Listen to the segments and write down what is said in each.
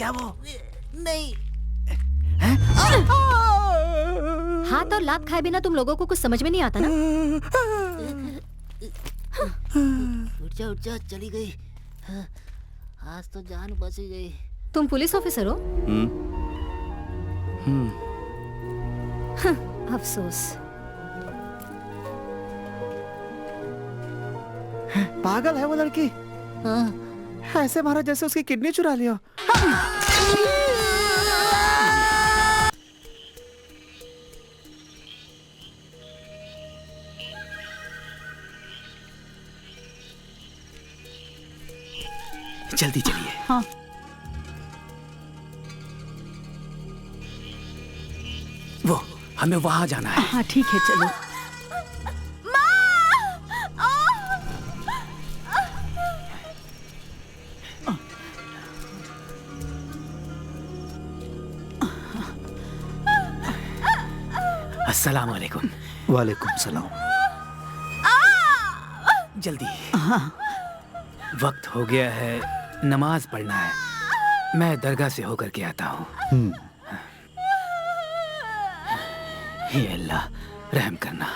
क्या वो? नहीं। हाथ और लात खाए बिना तुम लोगों को कुछ समझ में नहीं आता ना? उठ जा चली गई। आज तो जान बच गई। तुम पुलिस ऑफिसर हो? अफसोस। पागल है वो लड़की। ऐसे मारा जैसे उसकी किडनी चुरा लिया। जल्दी चलिए। हाँ। वो हमें वहां जाना है। हाँ ठीक है चलो। अस्सलाम वालेकुम। वालेकुम सलाम। जल्दी। हाँ। वक्त हो गया है, नमाज पढ़ना है। मैं दरगाह से होकर के आता हूँ। हे अल्लाह, रहम करना।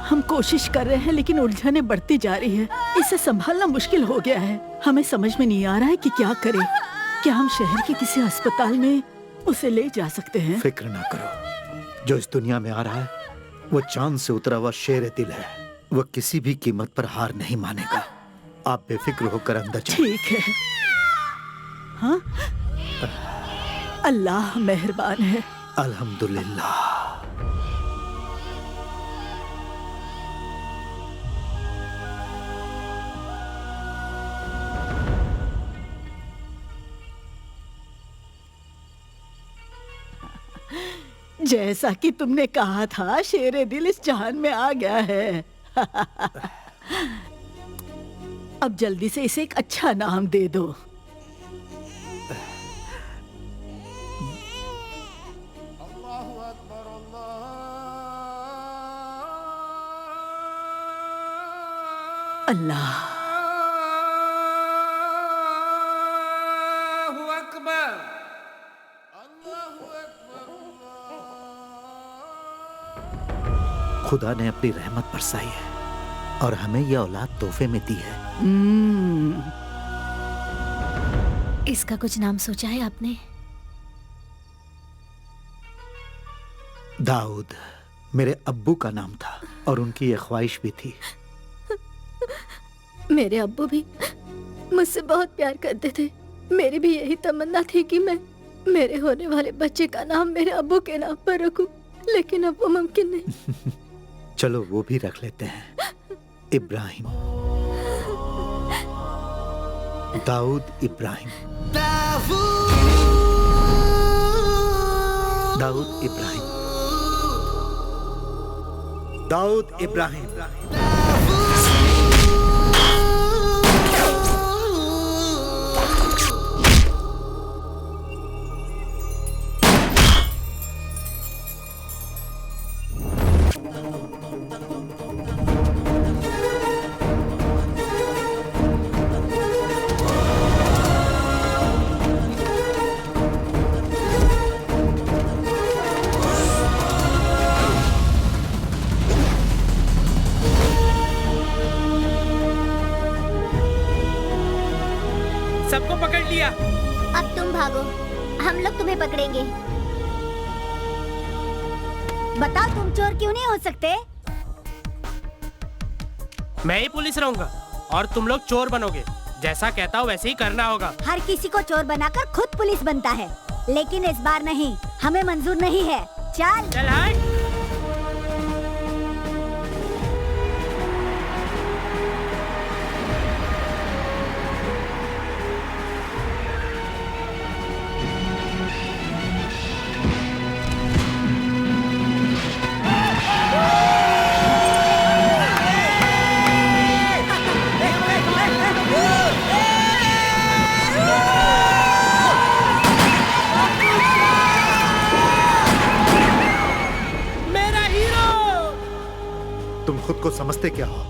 हम कोशिश कर रहे हैं लेकिन उलझनें बढ़ती जा रही है। इसे संभालना मुश्किल हो गया है। हमें समझ में नहीं आ रहा है कि क्या करें। क्या हम शहर के किसी अस्पताल में उसे ले जा सकते हैं? फिक्र ना करो, जो इस दुनिया में आ रहा है वो चांद से उतरा हुआ शेर दिल है। वो किसी भी कीमत पर हार नहीं मानेगा। आप बेफिक्र होकर अंदर जाइए। ठीक है। हाँ? अल्लाह मेहरबान है। अल्हम्दुलिल्लाह। जैसा कि तुमने कहा था, शेरे दिल इस जहान में आ गया है। अब जल्दी से इसे एक अच्छा नाम दे दो। अल्लाह खुदा ने अपनी रहमत बरसाई है और हमें यह औलाद तोहफे में दी है। इसका कुछ नाम सोचा है आपने? दाऊद मेरे अब्बू का नाम था और उनकी यह ख्वाहिश भी थी। मेरे अब्बू भी मुझसे बहुत प्यार करते थे। मेरी भी यही तमन्ना थी कि मैं मेरे होने वाले बच्चे का नाम मेरे अब्बू के नाम पर रखूं, लेकिन अब वो मुमकिन नहीं। चलो वो भी रख लेते हैं, इब्राहिम। दाऊद इब्राहिम। दाऊद इब्राहिम। दाऊद इब्राहिम। सबको पकड़ लिया। अब तुम भागो, हम लोग तुम्हें पकड़ेंगे। बताओ तुम चोर क्यों नहीं हो सकते? मैं ही पुलिस रहूंगा और तुम लोग चोर बनोगे। जैसा कहता हूँ वैसे ही करना होगा। हर किसी को चोर बनाकर खुद पुलिस बनता है, लेकिन इस बार नहीं, हमें मंजूर नहीं है। चल चल हट। को समझते क्या हो?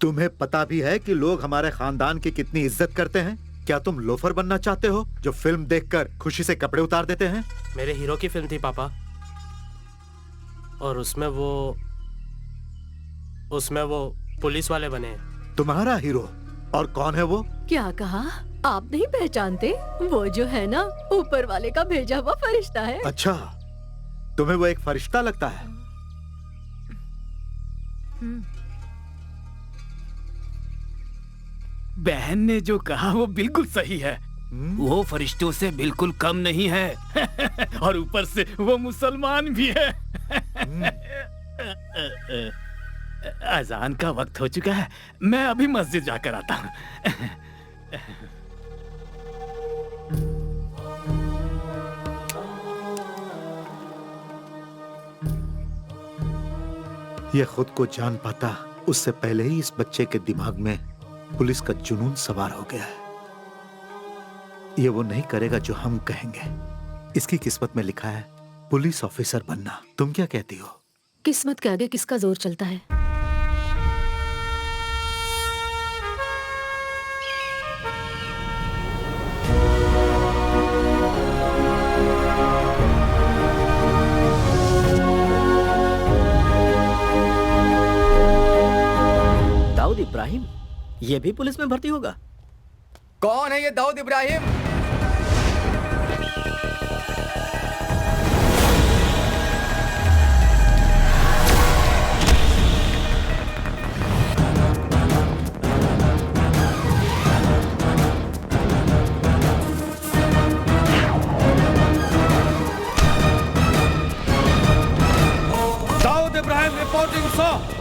तुम्हें पता भी है कि लोग हमारे खानदान की कितनी इज्जत करते हैं? क्या तुम लोफर बनना चाहते हो जो फिल्म देखकर खुशी से कपड़े उतार देते हैं? मेरे हीरो की फिल्म थी पापा, और उसमें वो पुलिस वाले बने हैं। तुम्हारा हीरो? और कौन है वो? क्या कहा? आप नहीं पहचानते? वो जो है ना, ऊपर वाले का भेजा हुआ फरिश्ता है। अच्छा, तुम्हें वो एक फरिश्ता लगता है? बहन ने जो कहा वो बिल्कुल सही है। वो फरिश्तों से बिल्कुल कम नहीं है। और ऊपर से वो मुसलमान भी है। अजान का वक्त हो चुका है, मैं अभी मस्जिद जाकर आता हूँ। ये खुद को जान पाता उससे पहले ही इस बच्चे के दिमाग में पुलिस का जुनून सवार हो गया है। ये वो नहीं करेगा जो हम कहेंगे। इसकी किस्मत में लिखा है पुलिस ऑफिसर बनना। तुम क्या कहती हो? किस्मत के आगे किसका जोर चलता है? दाऊद इब्राहिम, ये भी पुलिस में भर्ती होगा? कौन है ये Dawood Ibrahim? Dawood Ibrahim reporting sir.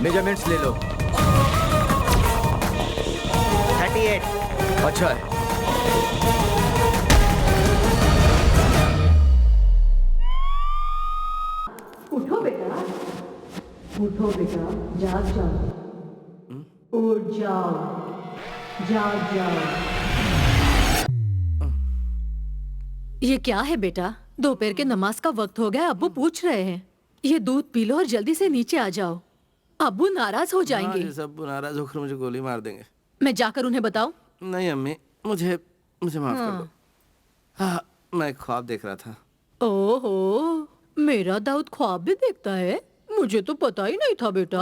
Measurements ले लो। 38। अच्छा है। उठो बेटा, उठो बेटा, जाग जाओ, उठ जाओ, जाग जाओ। ये क्या है बेटा? दोपहर के नमाज का वक्त हो गया, अब्बू पूछ रहे हैं। ये दूध पी लो और जल्दी से नीचे आ जाओ, अब्बू नाराज हो जाएंगे। सब नाराज होकर मुझे गोली मार देंगे। मैं जाकर उन्हें बताऊं? नहीं अम्मी, मुझे माफ कर दो। हाँ, मैं ख्वाब देख रहा था। ओहो, मेरा दाऊद ख्वाब भी देखता है? मुझे तो पता ही नहीं था बेटा।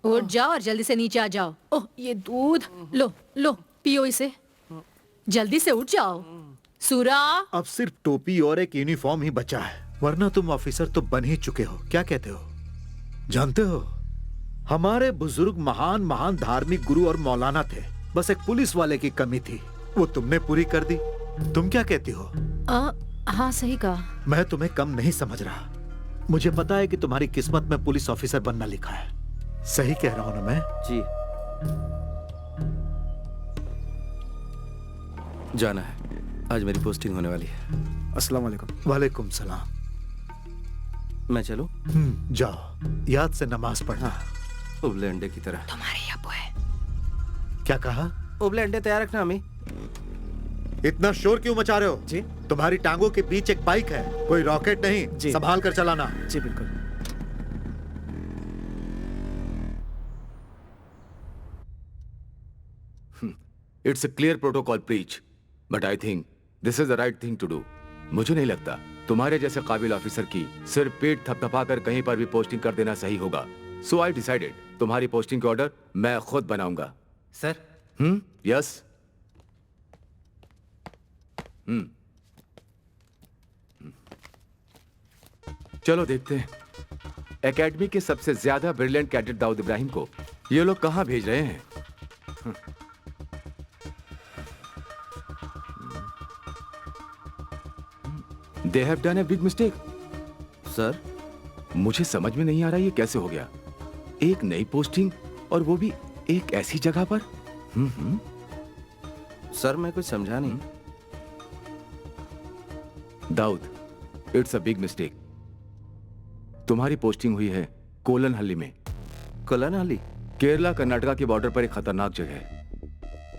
उठ जाओ और जल्दी से नीचे आ जाओ। ओह, ये दूध लो लो, पियो इसे। जल्दी से उठ जाओ। सूरा, अब सिर्फ टोपी और एक यूनिफॉर्म ही बचा है, वरना तुम ऑफिसर तो बन ही चुके हो। क्या कहते हो? जानते हो, हमारे बुजुर्ग महान महान धार्मिक गुरु और मौलाना थे, बस एक पुलिस वाले की कमी थी, वो तुमने पूरी कर दी। तुम क्या कहती हो? हाँ सही कहा। मैं तुम्हें कम नहीं समझ रहा। मुझे पता है कि तुम्हारी किस्मत में पुलिस ऑफिसर बनना लिखा है। सही कह रहा हूं ना मैं? जी। जाना है, आज मेरी पोस्टिंग होने वाली है। अस्सलाम वालेकुम। वालेकुम सलाम। मैं चलूं? जाओ, याद से नमाज पढ़ना। उबले अंडे की तरह। तुम्हारे अब्बू है। क्या कहा? उबले अंडे तैयार रखना अम्मी। इतना शोर क्यों मचा रहे हो? जी? तुम्हारी टांगों के बीच एक बाइक है, कोई रॉकेट नहीं। जी। संभाल कर चलाना। जी बिल्कुल। It's a clear protocol breach, but I think this is the right thing to do. मुझे नहीं लगता तुम्हारे जैसे काबिल ऑफिसर की सिर्फ पेट थपथपा कर कहीं पर भी पोस्टिंग कर देना सही होगा। So I decided, तुम्हारी पोस्टिंग के ऑर्डर मैं खुद बनाऊंगा। सर। यस। चलो देखते हैं एकेडमी के सबसे ज्यादा ब्रिलियंट कैडेट दाऊद इब्राहिम को ये लोग कहां भेज रहे हैं। They have done a big mistake. Sir, मुझे समझ में नहीं आ रहा ये कैसे हो गया। एक नई पोस्टिंग और वो भी एक ऐसी जगह पर। सर मैं कुछ समझा नहीं। Dawood, it's a big mistake. तुम्हारी पोस्टिंग हुई है कोलनहल्ली में। कोलनहल्ली? केरला कर्नाटका के बॉर्डर पर एक खतरनाक जगह है।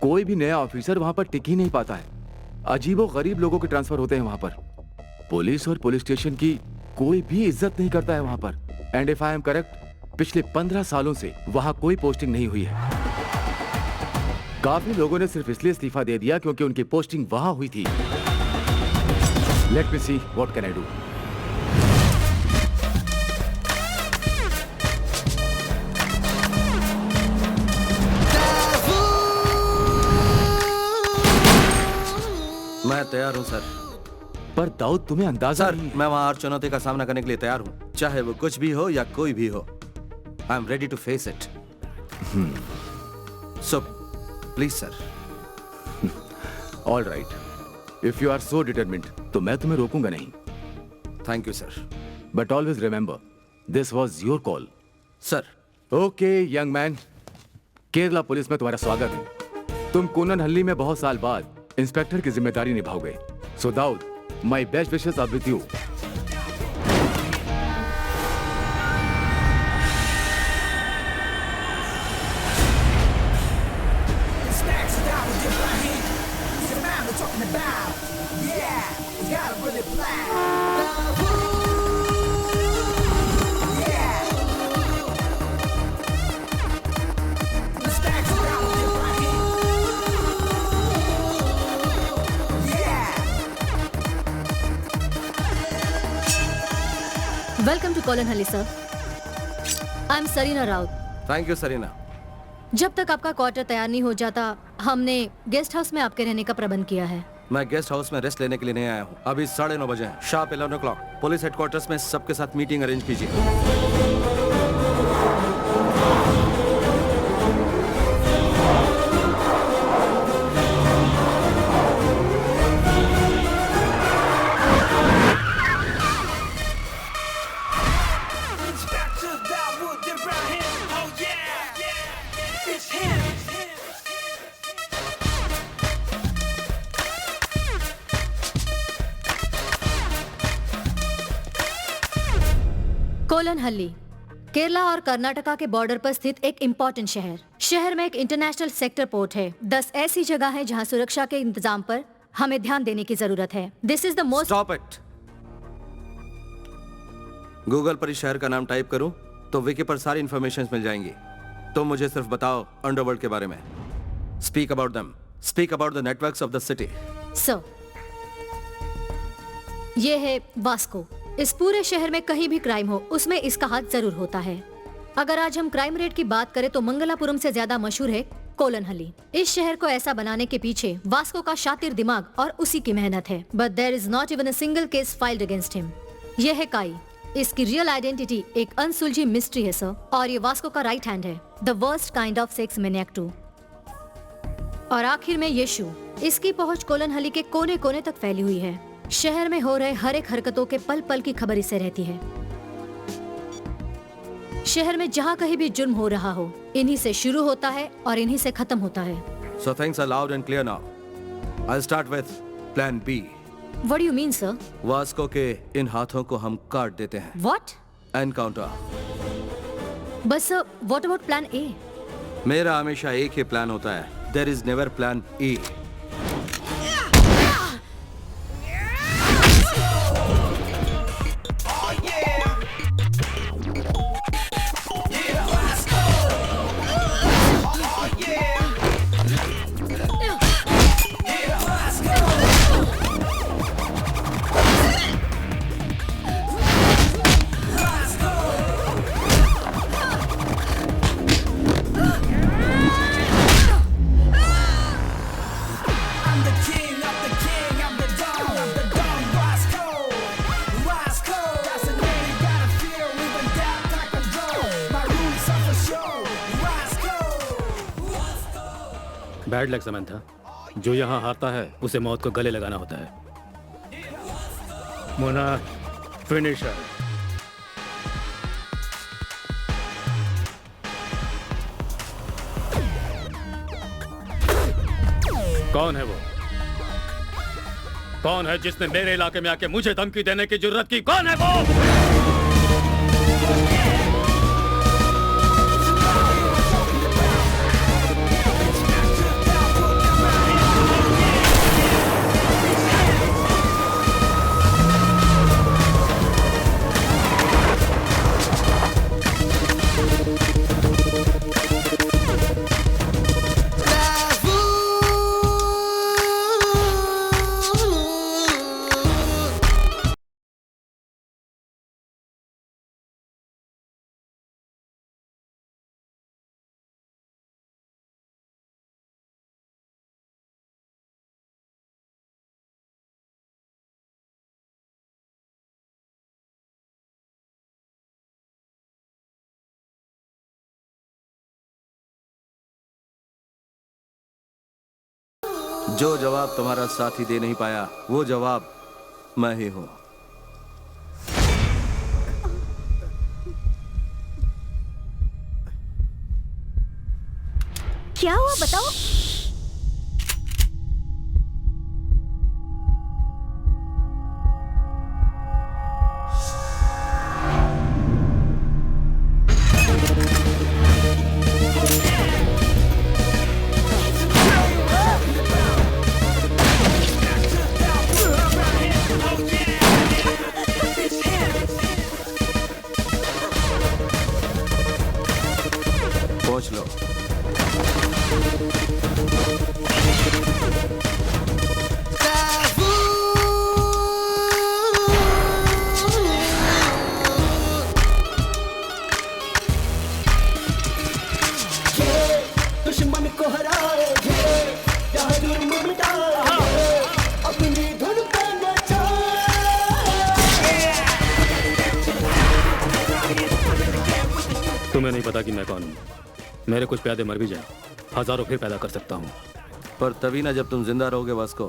कोई भी नया ऑफिसर वहां पर टिक ही नहीं पाता है। अजीबो गरीब लोगों के ट्रांसफर होते हैं वहां पर। पुलिस और पुलिस स्टेशन की कोई भी इज्जत नहीं करता है वहां पर। And if I am correct, पिछले 15 सालों से वहां कोई पोस्टिंग नहीं हुई है। काफी लोगों ने सिर्फ इसलिए इस्तीफा दे दिया क्योंकि उनकी पोस्टिंग वहां हुई थी। Let me see what can I do. मैं तैयार हूं सर। पर दाऊद, तुम्हें अंदाजा सर, मैं वहां हर चुनौती का सामना करने के लिए तैयार हूं, चाहे वो कुछ भी हो या कोई भी हो। I am ready to face it. So please sir. All right, if you are so determined तो मैं तुम्हें रोकूंगा नहीं। Thank you sir. But always remember, this was your call. Sir. Okay young man, Kerala police में तुम्हारा स्वागत है। तुम कोननहल्ली में बहुत साल बाद इंस्पेक्टर की जिम्मेदारी निभाओगे। So Dawood, my best wishes are with you. Welcome to Kolanhalli sir. I am Sarina Raut. Thank you Sarina. जब तक आपका क्वार्टर तैयार नहीं हो जाता, हमने गेस्ट हाउस में आपके रहने का प्रबंध किया है। मैं गेस्ट हाउस में रेस्ट लेने के लिए नहीं आया हूँ। अभी 9:30 बजे हैं, शार्प 11 o'clock। पुलिस हेडक्वार्टर्स में सबके साथ मीटिंग अरेंज कीजिए। कोलनहल्ली केरला और कर्नाटका के बॉर्डर पर स्थित एक इम्पोर्टेंट शहर में एक इंटरनेशनल सेक्टर पोर्ट है। 10 ऐसी जगह है जहां सुरक्षा के इंतजाम पर हमें ध्यान देने की जरूरत है। This is the most. Stop it. Google पर इस शहर का नाम टाइप करूं तो विकी पर सारी इंफॉर्मेशन मिल जाएंगी। तो मुझे सिर्फ बताओ अंडरवर्ल्ड के बारे में। Speak about them. Speak about the networks of the city. Sir, ये है वास्को। इस पूरे शहर में कहीं भी क्राइम हो, उसमें इसका हाथ जरूर होता है। अगर आज हम क्राइम रेट की बात करें तो मंगलापुरम से ज्यादा मशहूर है कोलनहल्ली। इस शहर को ऐसा बनाने के पीछे वास्को का शातिर दिमाग और उसी की मेहनत है। But there is not even a single case filed against him. ये है काई। इसकी रियल आइडेंटिटी एक अनसुलझी मिस्ट्री है सर, और ये वास्को का राइट हैंड है, the worst kind of sex maniac too. और आखिर में यीशु। इसकी पहुंच कोलनहल्ली के कोने कोने तक फैली हुई है। शहर में हो रहे हर एक हरकतों के पल पल की खबर इसे रहती है। शहर में जहाँ कहीं भी जुर्म हो रहा हो, इन्हीं से शुरू होता है और इन्हीं से खत्म होता है। So things are loud and clear now. I'll start with Plan B. What do you mean, sir? Vasco के इन हाथों को हम काट देते हैं। What? Encounter. बस sir, what about Plan A? मेरा हमेशा एक ही प्लान होता है। There is never Plan E. Bad luck Samantha. जो यहाँ हारता है उसे मौत को गले लगाना होता है। मोना, फिनिशर। कौन है वो? कौन है जिसने मेरे इलाके में आके मुझे धमकी देने की जुर्रत की? कौन है वो? जो जवाब तुम्हारा साथी दे नहीं पाया वो जवाब मैं ही हूं। क्या हुआ बताओ। पहुंच लो। दुश्मन को हराए यहाँ जुर्म मिटाए अपनी धुन पे तुम्हें नहीं पता कि मैं कौन हूँ। मेरे कुछ प्यादे मर भी जाए, हजारों फिर पैदा कर सकता हूँ। पर तभी ना जब तुम जिंदा रहोगे वास्को।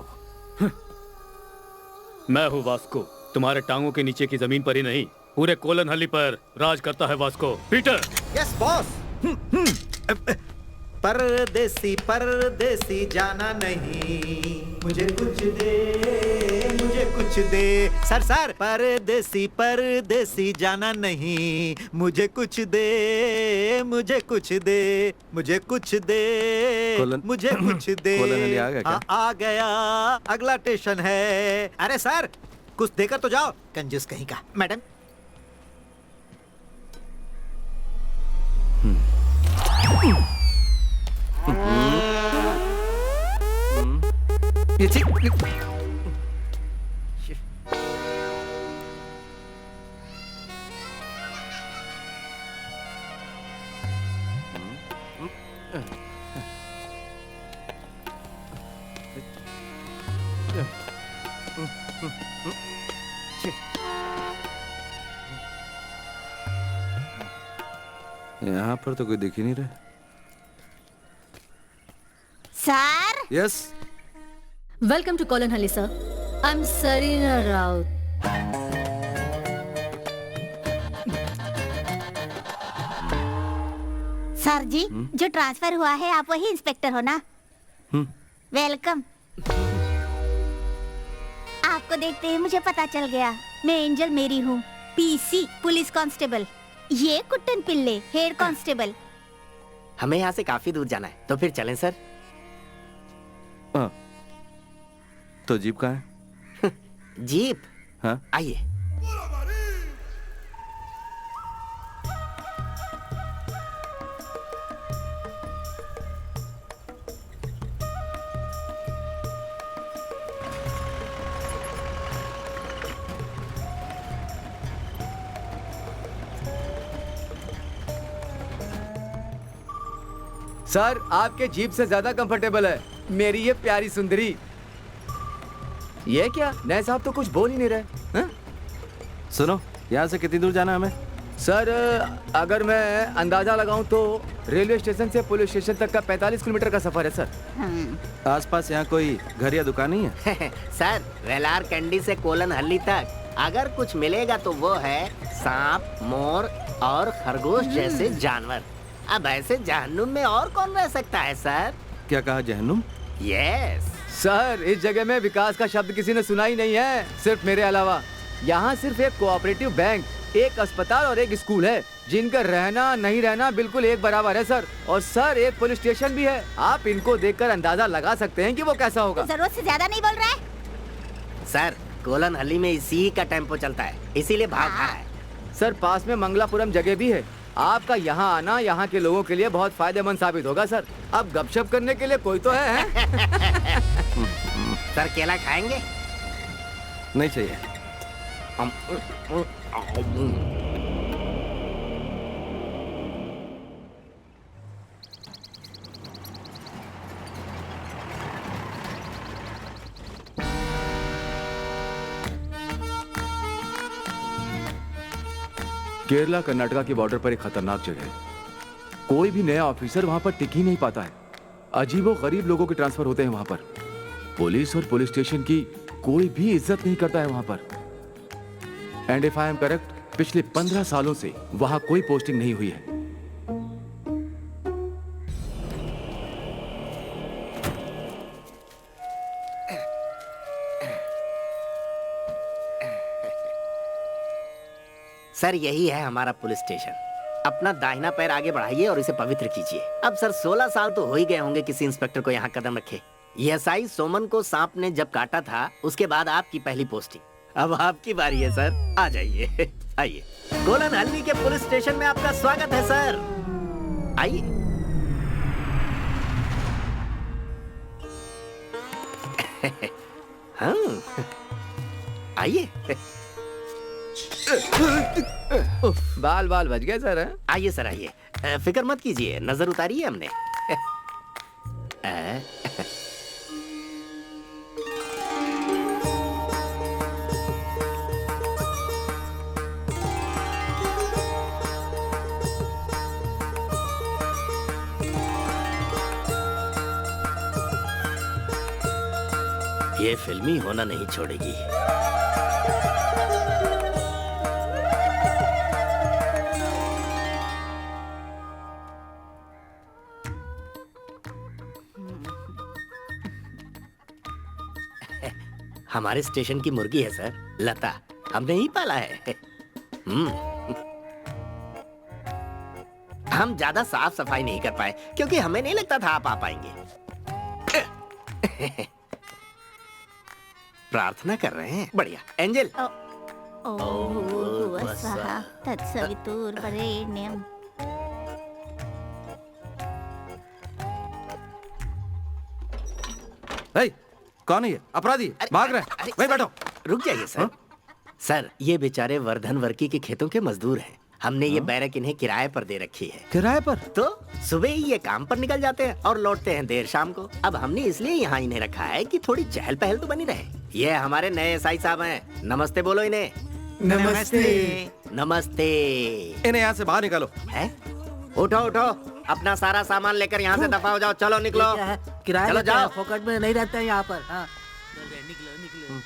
मैं हूँ वास्को। तुम्हारे टांगों के नीचे की जमीन पर ही नहीं, पूरे कोलन हल्ली पर राज करता है वास्को। पीटर। Yes boss. परदेसी परदेसी जाना नहीं, मुझे कुछ दे, मुझे कुछ दे। सर सर, परदेसी परदेसी जाना नहीं, मुझे कुछ दे, मुझे कुछ दे, मुझे कुछ दे, मुझे कुछ दे। कोलन हल्ली आ गया क्या? आ गया, अगला स्टेशन है। अरे सर कुछ देकर तो जाओ, कंजूस कहीं का। मैडम यहाँ पर तो कोई दिख ही नहीं रहा। Sir. Yes. Welcome to Kolanhalli sir. I am Sarina Raut. Sir ji जो ट्रांसफर हुआ है आप वही इंस्पेक्टर हो ना? वेलकम। आपको देखते ही मुझे पता चल गया, मैं एंजल मेरी हूँ, पीसी पुलिस कांस्टेबल। ये कुट्टन पिल्ले हेड कांस्टेबल। हमें यहाँ से काफी दूर जाना है, तो फिर चलें सर। हाँ। तो जीप कहाँ है? जीप? हाँ आइए। सर आपके जीप से ज्यादा कंफर्टेबल है मेरी ये प्यारी सुंदरी। ये क्या नए साहब तो कुछ बोल ही नहीं रहे हैं? सुनो, यहाँ से कितनी दूर जाना है हमें? सर अगर मैं अंदाजा लगाऊं तो रेलवे स्टेशन से पुलिस स्टेशन तक का 45 किलोमीटर का सफर है सर। आसपास यहाँ कोई घर या दुकान नहीं है? सर वेलार कैंडी से कोलन हल्ली तक अगर कुछ मिलेगा तो वो है सांप, मोर और खरगोश जैसे जानवर। अब ऐसे जहन्नुम में और कौन रह सकता है सर? क्या कहा, जहन्नुम? यस सर, इस जगह में विकास का शब्द किसी ने सुना ही नहीं है सिर्फ मेरे अलावा। यहाँ सिर्फ एक कोऑपरेटिव बैंक, एक अस्पताल और एक स्कूल है जिनका रहना नहीं रहना बिल्कुल एक बराबर है सर। और सर एक पुलिस स्टेशन भी है। आप इनको देखकर अंदाजा लगा सकते हैं कि वो कैसा होगा। जरूरत से ज्यादा नहीं बोल रहा है सर। कोलन हल्ली में इसी का टेम्पो चलता है, इसीलिए भाग रहा है। सर पास में मंगलापुरम जगह भी है। आपका यहाँ आना यहाँ के लोगों के लिए बहुत फायदेमंद साबित होगा सर। अब गपशप करने के लिए कोई तो है? सर केला खाएंगे? नहीं चाहिए। केरला कर्नाटका के बॉर्डर पर एक खतरनाक जगह है। कोई भी नया ऑफिसर वहां पर टिक ही नहीं पाता है। अजीबो गरीब लोगों के ट्रांसफर होते हैं वहां पर। पुलिस और पुलिस स्टेशन की कोई भी इज्जत नहीं करता है वहां पर। And if I am correct, पिछले 15 सालों से वहां कोई पोस्टिंग नहीं हुई है। सर यही है हमारा पुलिस स्टेशन। अपना दाहिना पैर आगे बढ़ाइए और इसे पवित्र कीजिए। अब सर 16 साल तो हो ही गए होंगे किसी इंस्पेक्टर को यहाँ कदम रखे। एसआई सोमन को सांप ने जब काटा था उसके बाद आपकी पहली पोस्टिंग। अब आपकी बारी है सर, आ जाइए। आइए, कोलन हल्ली के पुलिस स्टेशन में आपका स्वागत है सर। आइए। हाँ, आइए। बाल बाल बच गए सर। हैं? आइए सर आइए, फिक्र मत कीजिए, नजर उतारी है हमने। ये फिल्मी होना नहीं छोड़ेगी। हमारे स्टेशन की मुर्गी है सर, लता, हमने ही पाला है। हम ज्यादा साफ सफाई नहीं कर पाए क्योंकि हमें नहीं लगता था आप आ पाएंगे। प्रार्थना कर रहे हैं, बढ़िया। एंजल। तत्सवितुर्वरेण्यं। कौन है ये अपराधी? भाग रहे हैं। वहीं बैठो। रुक जाइए सर। सर ये बेचारे वर्धन वर्की के खेतों के मजदूर हैं। हमने ये बैरक इन्हें किराए पर दे रखी है। किराए पर? तो सुबह ही ये काम पर निकल जाते हैं और लौटते हैं देर शाम को। अब हमने इसलिए यहाँ इन्हें रखा है कि थोड़ी चहल पहल तो बनी रहे। ये हमारे नए एसआई साहब हैं। नमस्ते बोलो इन्हें। नमस्ते। नमस्ते। इन्हें यहाँ से बाहर निकालो। है? उठो उठो, अपना सारा सामान लेकर यहाँ से दफा हो जाओ। चलो निकलो। किराया चलो लेते हैं, जाओ। फोकट में नहीं रहते हैं यहाँ पर। हाँ। निकलो निकलो।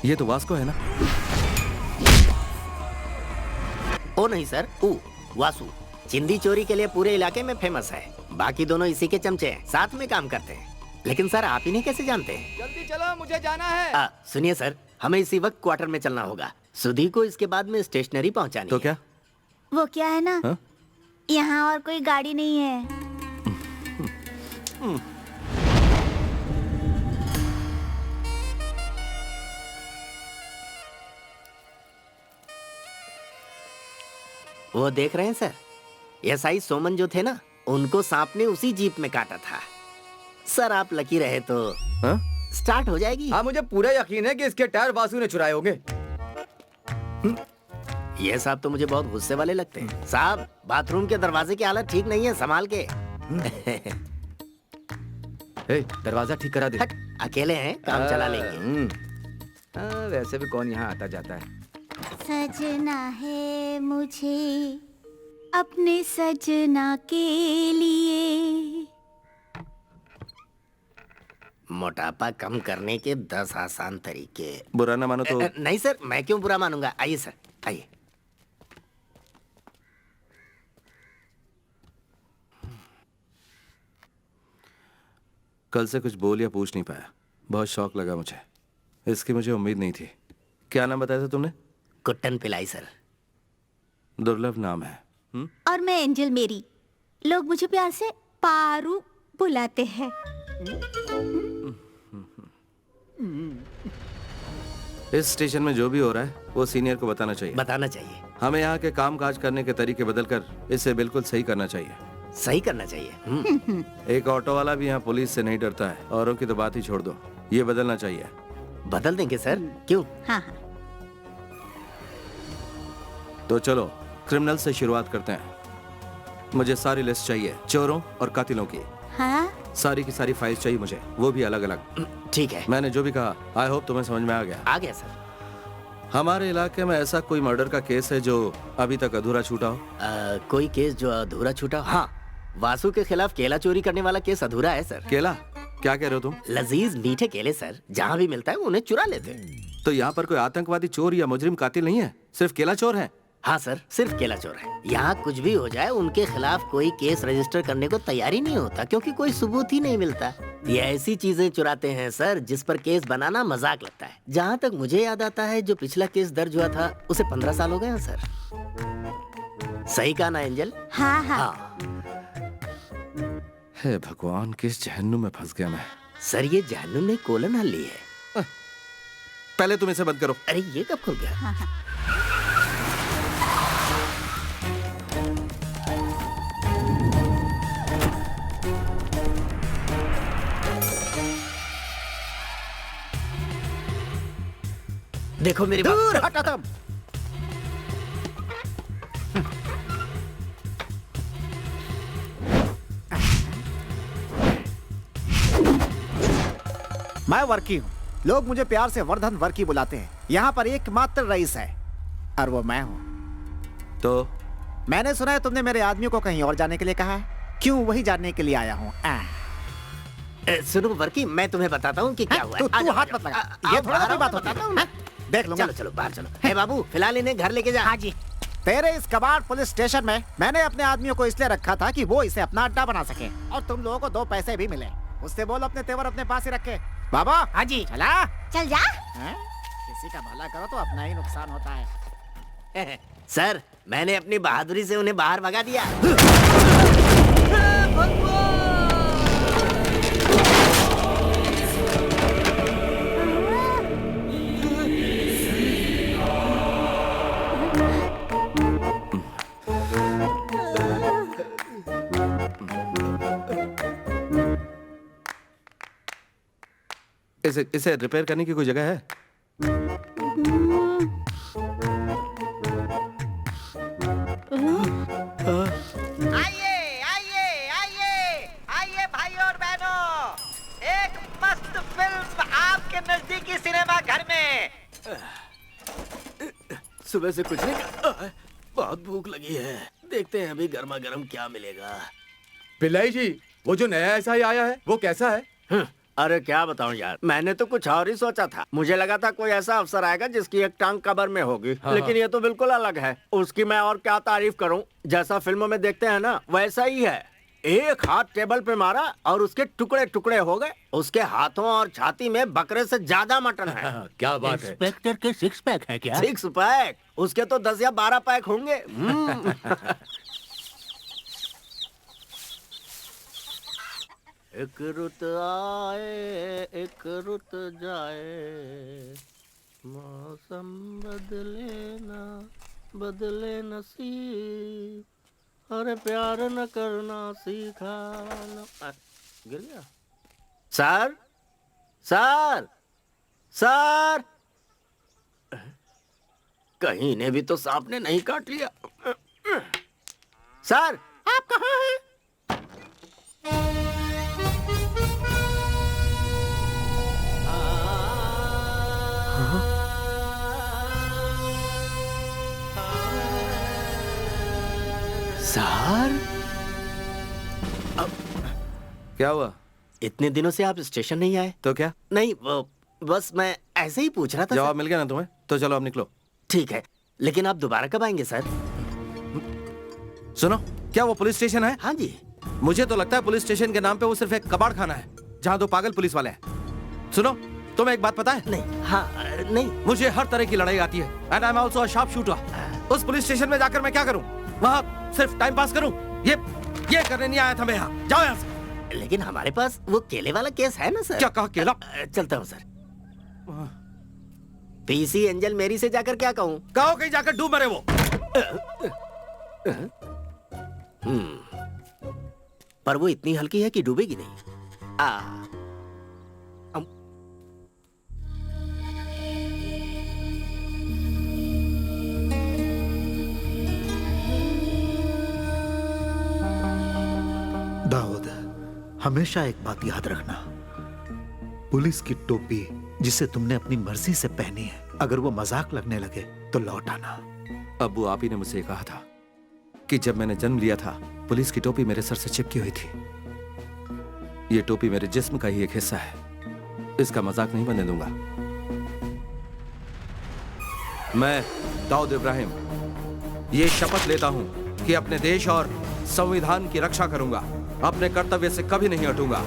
ये तो वास्को है ना? ओ नहीं सर, वासु चिंदी चोरी के लिए पूरे इलाके में फेमस है। बाकी दोनों इसी के चमचे हैं, साथ में काम करते हैं। लेकिन सर आप इन्हें कैसे जानते हैं? जल्दी चलो, मुझे जाना है। सुनिए सर, हमें इसी वक्त क्वार्टर में चलना होगा। सुधी को इसके बाद में स्टेशनरी पहुंचानी तो है। क्या? वो क्या है ना, हाँ? यहाँ और कोई गाड़ी नहीं है। वो देख रहे हैं सर, एसआई सोमन जो थे ना, उनको सांप ने उसी जीप में काटा था। सर आप लकी रहे तो स्टार्ट हो जाएगी। हाँ, मुझे पूरा यकीन है कि इसके टायर वासु ने चुराए होंगे। ये साहब तो मुझे बहुत गुस्से वाले लगते हैं। साहब बाथरूम के दरवाजे की हालत ठीक नहीं है, संभाल के। दरवाजा ठीक करा दे। अकेले हैं, काम चला लेंगे। वैसे भी कौन यहाँ आता जाता है। सजना है मुझे अपने सजना के लिए। मोटापा कम करने के 10 आसान तरीके। बुरा ना मानो तो। नहीं सर, मैं क्यों बुरा मानूंगा। आइए सर, आइए। कल से कुछ बोल या पूछ नहीं पाया, बहुत शौक लगा मुझे। इसकी मुझे उम्मीद नहीं थी। क्या नाम बताया था तुमने? कुट्टन पिलाई सर। दुर्लभ नाम है। और मैं एंजल मेरी, लोग मुझे प्यार से पारू बुलाते हैं। इस स्टेशन में जो भी हो रहा है वो सीनियर को बताना चाहिए। बताना चाहिए। हमें यहाँ के काम काज करने के तरीके बदलकर इसे बिल्कुल सही करना चाहिए। सही करना चाहिए। एक ऑटो वाला भी यहाँ पुलिस से नहीं डरता है। औरों की तो बात ही छोड़ दो, ये बदलना चाहिए। बदल देंगे सर, क्यों? हाँ हाँ। तो चलो क्रिमिनल से शुरुआत करते हैं। मुझे सारी लिस्ट चाहिए चोरों और कातिलों की। हाँ सारी की सारी फाइल्स चाहिए मुझे, वो भी अलग अलग। ठीक है। मैंने जो भी कहा आई होप तुम्हें समझ में आ गया। आ गया सर। हमारे इलाके में ऐसा कोई मर्डर का केस है जो अभी तक अधूरा छूटा हो? कोई केस जो अधूरा छूटा? हाँ, वासु के खिलाफ केला चोरी करने वाला केस अधूरा है सर। केला? क्या कह रहे हो तुम? लजीज मीठे केले सर, जहाँ भी मिलता है उन्हें चुरा लेते हैं। तो यहाँ पर कोई आतंकवादी चोर या मुजरिम कातिल नहीं है, सिर्फ केला चोर है? हाँ सर, सिर्फ केला चोर है। यहाँ कुछ भी हो जाए उनके खिलाफ कोई केस रजिस्टर करने को तैयार ही नहीं होता, क्योंकि कोई सबूत ही नहीं मिलता। ये ऐसी चीजें चुराते हैं सर जिस पर केस बनाना मजाक लगता है। जहाँ तक मुझे याद आता है, जो पिछला केस दर्ज हुआ था उसे 15 साल हो गए हैं सर। सही कहा ना एंजल? हाँ हाँ, हे भगवान, किस जहन्नुम में फंस गया मैं। सर ये जहन्नुम नहीं, कोलन हल्ली है। पहले तुम इसे बंद करो। अरे ये कब खुल गया? देखो मेरी दूर हटा तुम। मैं वर्की हूँ, लोग मुझे प्यार से वर्धन वर्की बुलाते हैं। यहाँ पर एकमात्र रईस है और वो मैं हूँ। तो मैंने सुना है तुमने मेरे आदमियों को कहीं और जाने के लिए कहा है, क्यों वही जानने के लिए आया हूँ। सुनो वर्की, मैं तुम्हें बताता हूँ कि क्या हुआ है। तू हाथ मत लगा, ये थोड़ा कोई बात बताता हूँ। देख लूंगा। चलो चलो बाहर चलो। हे बाबू, फिलहाल इन्हें घर लेके जा। हाँ जी। तेरे इस कबाड़ पुलिस स्टेशन में मैंने अपने आदमियों को इसलिए रखा था कि वो इसे अपना अड्डा बना सके, और तुम लोगों को 2 पैसे भी मिले। उससे बोल अपने तेवर अपने पास ही रखे। बाबा। हाँ जी। चला चल जा। किसी का भला करो तो अपना ही नुकसान होता है। सर, मैंने अपनी बहादुरी से उन्हें बाहर भगा दिया। इसे रिपेयर करने की कोई जगह है? आइए आइए आइए आइए भाई और बहनों, एक मस्त फिल्म आपके नजदीकी सिनेमा घर में। सुबह से कुछ नहीं खाया, बहुत भूख लगी है। देखते हैं अभी गर्मा गर्म क्या मिलेगा। पिल्लाई जी, वो जो नया एसआई आया है वो कैसा है? अरे क्या बताऊं यार, मैंने तो कुछ और ही सोचा था। मुझे लगा था कोई ऐसा अफसर आएगा जिसकी एक टांग कबर में होगी, लेकिन ये तो बिल्कुल अलग है। उसकी मैं और क्या तारीफ करूं, जैसा फिल्मों में देखते हैं ना वैसा ही है। एक हाथ टेबल पे मारा और उसके टुकड़े टुकड़े हो गए। उसके हाथों और छाती में बकरे से ज्यादा मटन है। क्या बात है? इंस्पेक्टर के 6 पैक है क्या? 6 पैक? उसके तो 10 या 12 पैक होंगे। एक रुत आए एक रुत जाए, मौसम बदले ना बदले नसीब, अरे प्यार न करना सीखा न। गिर गया। सर सर सर, कहीं इन्हें भी तो सांप ने नहीं काट लिया। सर आप कहाँ हैं? सर, क्या हुआ? इतने दिनों से आप स्टेशन नहीं आए? तो क्या? नहीं, बस मैं ऐसे ही पूछ रहा था। जवाब मिल गया ना तुम्हें? तो चलो अब निकलो। ठीक है, लेकिन आप दोबारा कब आएंगे सर? सुनो, क्या वो पुलिस स्टेशन है? हाँ जी। मुझे तो लगता है पुलिस स्टेशन के नाम पे वो सिर्फ एक कबाड़ खाना है जहाँ 2 पागल पुलिस वाले हैं। सुनो, तुम्हें एक बात पता है? नहीं। हाँ नहीं। मुझे हर तरह की लड़ाई आती है, and I am also a sharp shooter. उस पुलिस स्टेशन में जाकर मैं क्या करूं? वहाँ सिर्फ टाइम पास करूं? ये करने नहीं आया था मैं यहाँ। जाओ यहाँ से। लेकिन हमारे पास वो केले वाला केस है ना सर? क्या कहा? केला? चलता हूँ सर। पीसी एंजल मेरी से जाकर क्या कहूँ? कहो कहीं जाकर डूब मरे वो। पर वो इतनी हल्की है कि डूबेगी नहीं। दाऊद, हमेशा एक बात याद रखना, पुलिस की टोपी जिसे तुमने अपनी मर्जी से पहनी है, अगर वो मजाक लगने लगे तो लौट आना। अब्बू, आप ही ने मुझसे कहा था कि जब मैंने जन्म लिया था पुलिस की टोपी मेरे सर से चिपकी हुई थी। ये टोपी मेरे जिस्म का ही एक हिस्सा है, इसका मजाक नहीं बनने दूंगा। मैं दाऊद इब्राहिम ये शपथ लेता हूं कि अपने देश और संविधान की रक्षा करूंगा, अपने कर्तव्य से कभी नहीं हटूंगा।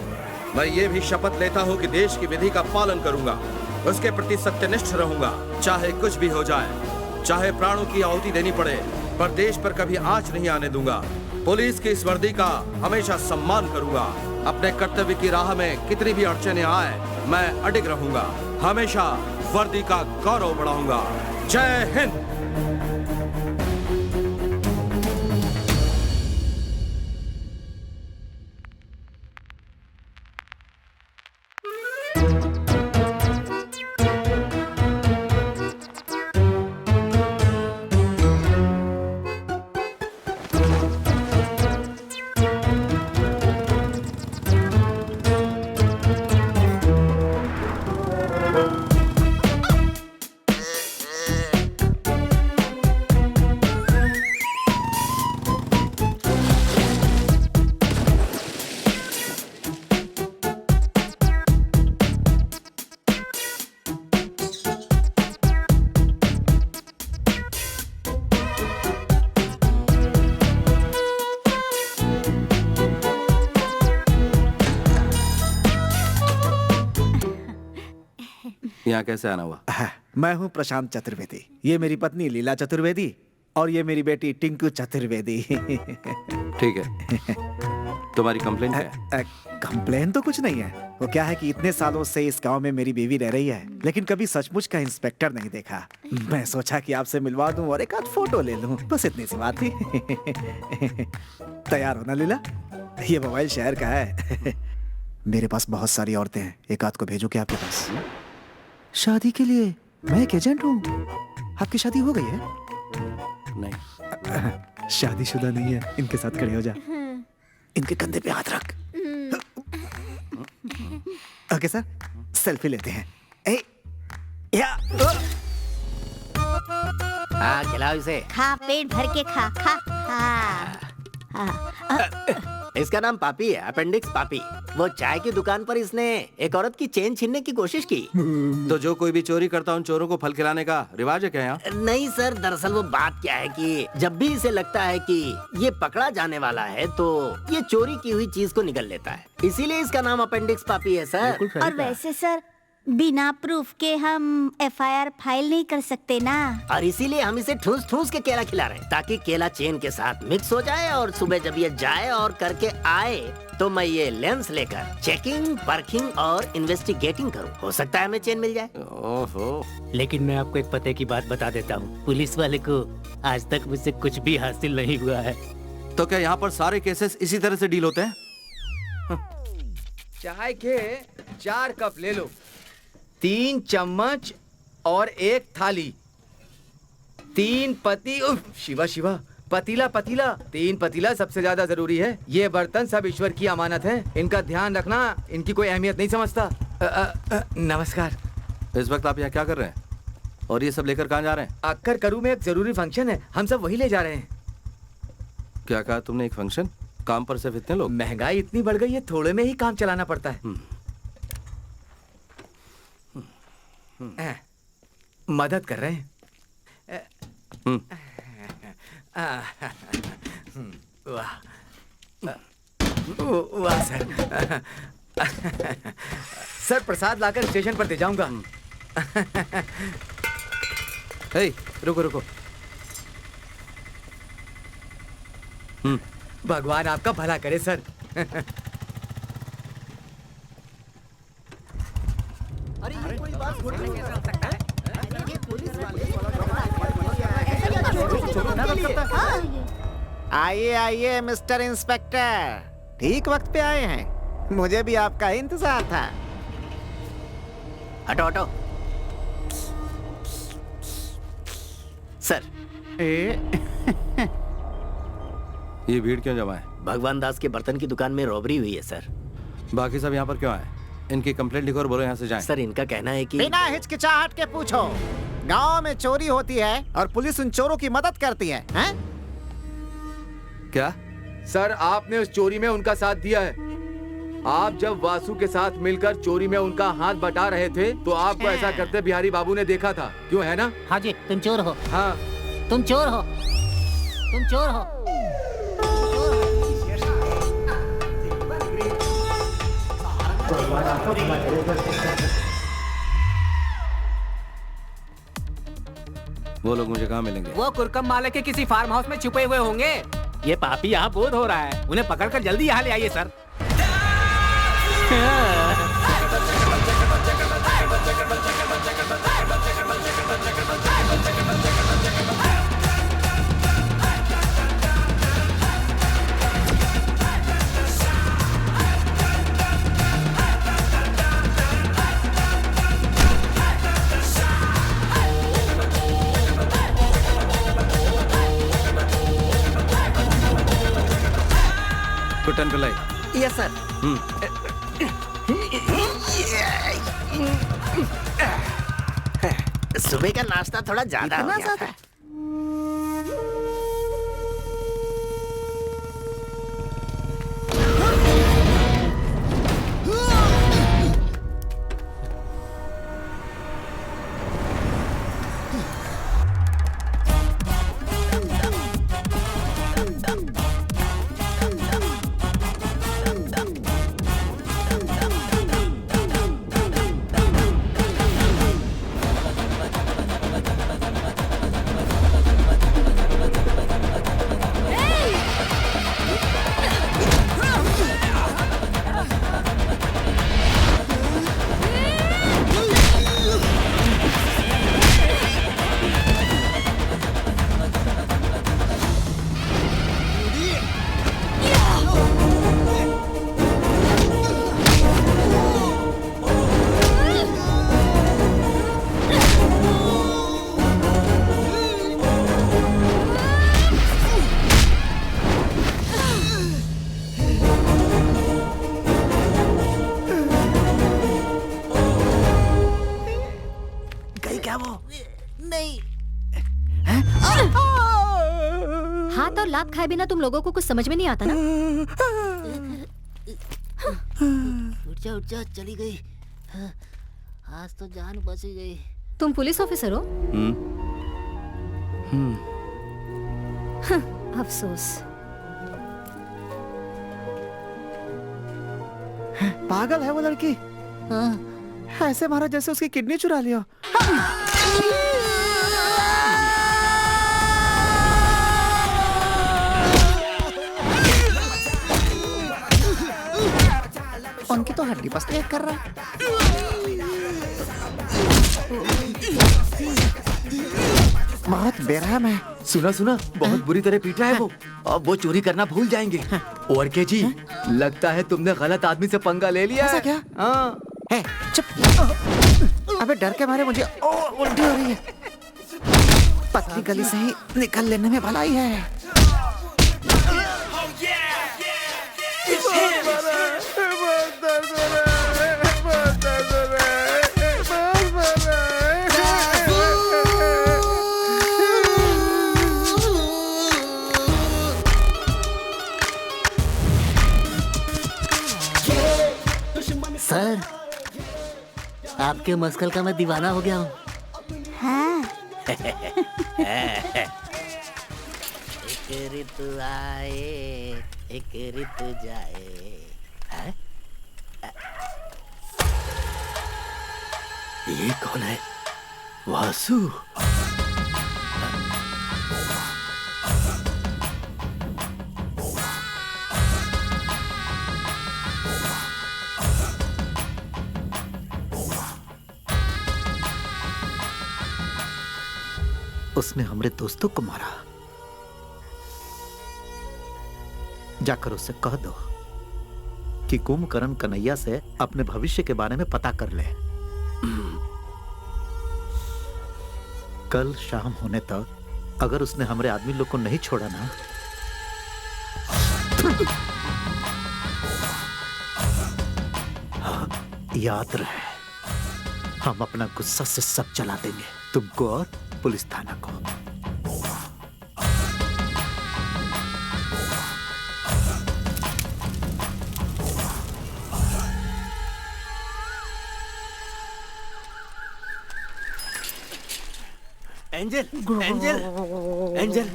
मैं ये भी शपथ लेता हूं कि देश की विधि का पालन करूंगा, उसके प्रति सत्यनिष्ठ रहूंगा, चाहे कुछ भी हो जाए, चाहे प्राणों की आहुति देनी पड़े, पर देश पर कभी आंच नहीं आने दूंगा। पुलिस की इस वर्दी का हमेशा सम्मान करूंगा। अपने कर्तव्य की राह में कितनी भी अड़चने आए, मैं अडिग रहूंगा, हमेशा वर्दी का गौरव बढ़ाऊंगा। जय हिंद। यहाँ कैसे आना हुआ? मैं हूँ प्रशांत चतुर्वेदी, ये मेरी पत्नी लीला चतुर्वेदी और ये मेरी बेटी टिंकू चतुर्वेदी। ठीक है, तुम्हारी कंप्लेन क्या है? कंप्लेन तो कुछ नहीं है। वो क्या है कि इतने सालों से इस गांव में मेरी बीवी रह रही है, लेकिन कभी सचमुच का इंस्पेक्टर नहीं देखा। मैं सोचा कि आपसे मिलवा दूं और एक आध फोटो ले लूं, बस इतनी सी बात थी। तैयार हो ना लीला? ये मोबाइल शहर का है। मेरे पास बहुत सारी औरतें हैं, एक आध को भेजो क्या आपके पास? शादी के लिए मैं एक एजेंट हूँ। आपकी शादी हो गई है? नहीं। शादीशुदा नहीं है। इनके साथ खड़े हो जा, इनके कंधे पे हाथ रख। ओके सर, सेल्फी लेते हैं। ए, या, हाँ खिलाओ इसे। खा, पेट भर के खा खा। हाँ। इसका नाम पापी है, अपेंडिक्स पापी। वो चाय की दुकान पर इसने एक औरत की चेन छीनने की कोशिश की। तो जो कोई भी चोरी करता उन चोरों को फल खिलाने का रिवाज है क्या यहाँ? नहीं सर, दरअसल वो बात क्या है कि जब भी इसे लगता है कि ये पकड़ा जाने वाला है तो ये चोरी की हुई चीज को निगल लेता है, इसीलिए इसका नाम अपेंडिक्स पापी है सर। और वैसे सर, बिना प्रूफ के हम एफआईआर फाइल नहीं कर सकते ना। और इसीलिए हम इसे ठूस ठूस के केला खिला रहे हैं, ताकि केला चेन के साथ मिक्स हो जाए और सुबह जब ये जाए और करके आए तो मैं ये लेंस लेकर चेकिंग, परखिंग और इन्वेस्टिगेटिंग करूं। हो सकता है हमें चेन मिल जाए। ओहो, लेकिन मैं आपको एक पते की बात बता देता हूँ, पुलिस वाले को आज तक मुझसे कुछ भी हासिल नहीं हुआ है। तो क्या यहाँ पर सारे केसेस इसी तरह से डील होते हैं? चाय के 4 कप ले लो, 3 चम्मच और 1 थाली, 3 पति, शिवा शिवा, पतीला पतीला, 3 पतीला सबसे ज्यादा जरूरी है। ये बर्तन सब ईश्वर की अमानत है, इनका ध्यान रखना, इनकी कोई अहमियत नहीं समझता। नमस्कार। इस वक्त आप यहाँ क्या कर रहे हैं और ये सब लेकर कहाँ जा रहे हैं? अक्कर करू में एक जरूरी फंक्शन है, हम सब वही ले जा रहे हैं। क्या कहा तुमने? एक फंक्शन? काम पर सिर्फ इतने लोग? महंगाई इतनी बढ़ गई है, थोड़े में ही काम चलाना पड़ता है। मदद कर रहे हैं। वाह वाह सर। सर प्रसाद लाकर स्टेशन पर दे जाऊंगा। हे, रुको रुको। भगवान आपका भला करे सर। आइए आइए मिस्टर इंस्पेक्टर, ठीक वक्त पे आए हैं। मुझे भी आपका इंतजार था। हटो हटो। सर, ये भीड़ क्यों जमा है? भगवान दास के बर्तन की दुकान में रॉबरी हुई है सर। बाकी सब यहाँ पर क्यों आए? इनकी कंप्लेंट लिखो और बोलो यहाँ से जाएं। सर इनका कहना है कि बिना हिचकिचाहट के पूछो। गांव में चोरी होती है और पुलिस उन चोरों की मदद करती है, हैं? क्या? सर आपने उस चोरी में उनका साथ दिया है। आप जब वासु के साथ मिलकर चोरी में उनका हाथ बटा रहे थे तो आपको ऐसा करते बिहारी बाबू ने देखा था, क्यों है ना? हाँ जी, तुम चोर हो। हाँ तुम चोर हो। तुम चोर हो। वो लोग मुझे कहाँ मिलेंगे? वो कुरकम माले के किसी फार्म हाउस में छुपे हुए होंगे। ये पापी यहाँ बोध हो रहा है, उन्हें पकड़कर जल्दी यहाँ ले आइए सर। टन पे लाई। Yes sir. सुबह का नाश्ता थोड़ा ज्यादा हो गया था। हाथ और लात खाए बिना तुम लोगों को कुछ समझ में नहीं आता ना? उठ जा चली गई। आज तो जान बच गई। तुम पुलिस ऑफिसर हो? अफसोस। पागल है वो लड़की। ऐसे मारा जैसे उसकी किडनी चुरा लिया। उनकी तो हड्डी पसली कर रहा है। बहुत बेरहम है। सुना सुना, बहुत बुरी तरह पीटा है वो। अब वो चोरी करना भूल जाएंगे। और के जी, लगता है तुमने गलत आदमी से पंगा ले लिया। ऐसा क्या? हाँ। चुप। अबे डर के मारे मुझे उल्टी हो रही है। पतली गली से ही निकल लेने में भलाई है। सर, आपके मस्कल का मैं दीवाना हो गया हूँ। हाँ। एक ऋतु आए, एक ऋतु जाए। है? ये कौन है? वासु। उसने हमारे दोस्तों को मारा। जाकर उससे कह दो कि कुंभकर्ण कन्हैया से अपने भविष्य के बारे में पता कर ले। कल शाम होने तक अगर उसने हमारे आदमी लोग को नहीं छोड़ा ना, याद रहे, हम अपना गुस्सा से सब चला देंगे, तुमको और पुलिस थाना को। एंजल, एंजल, एंजल,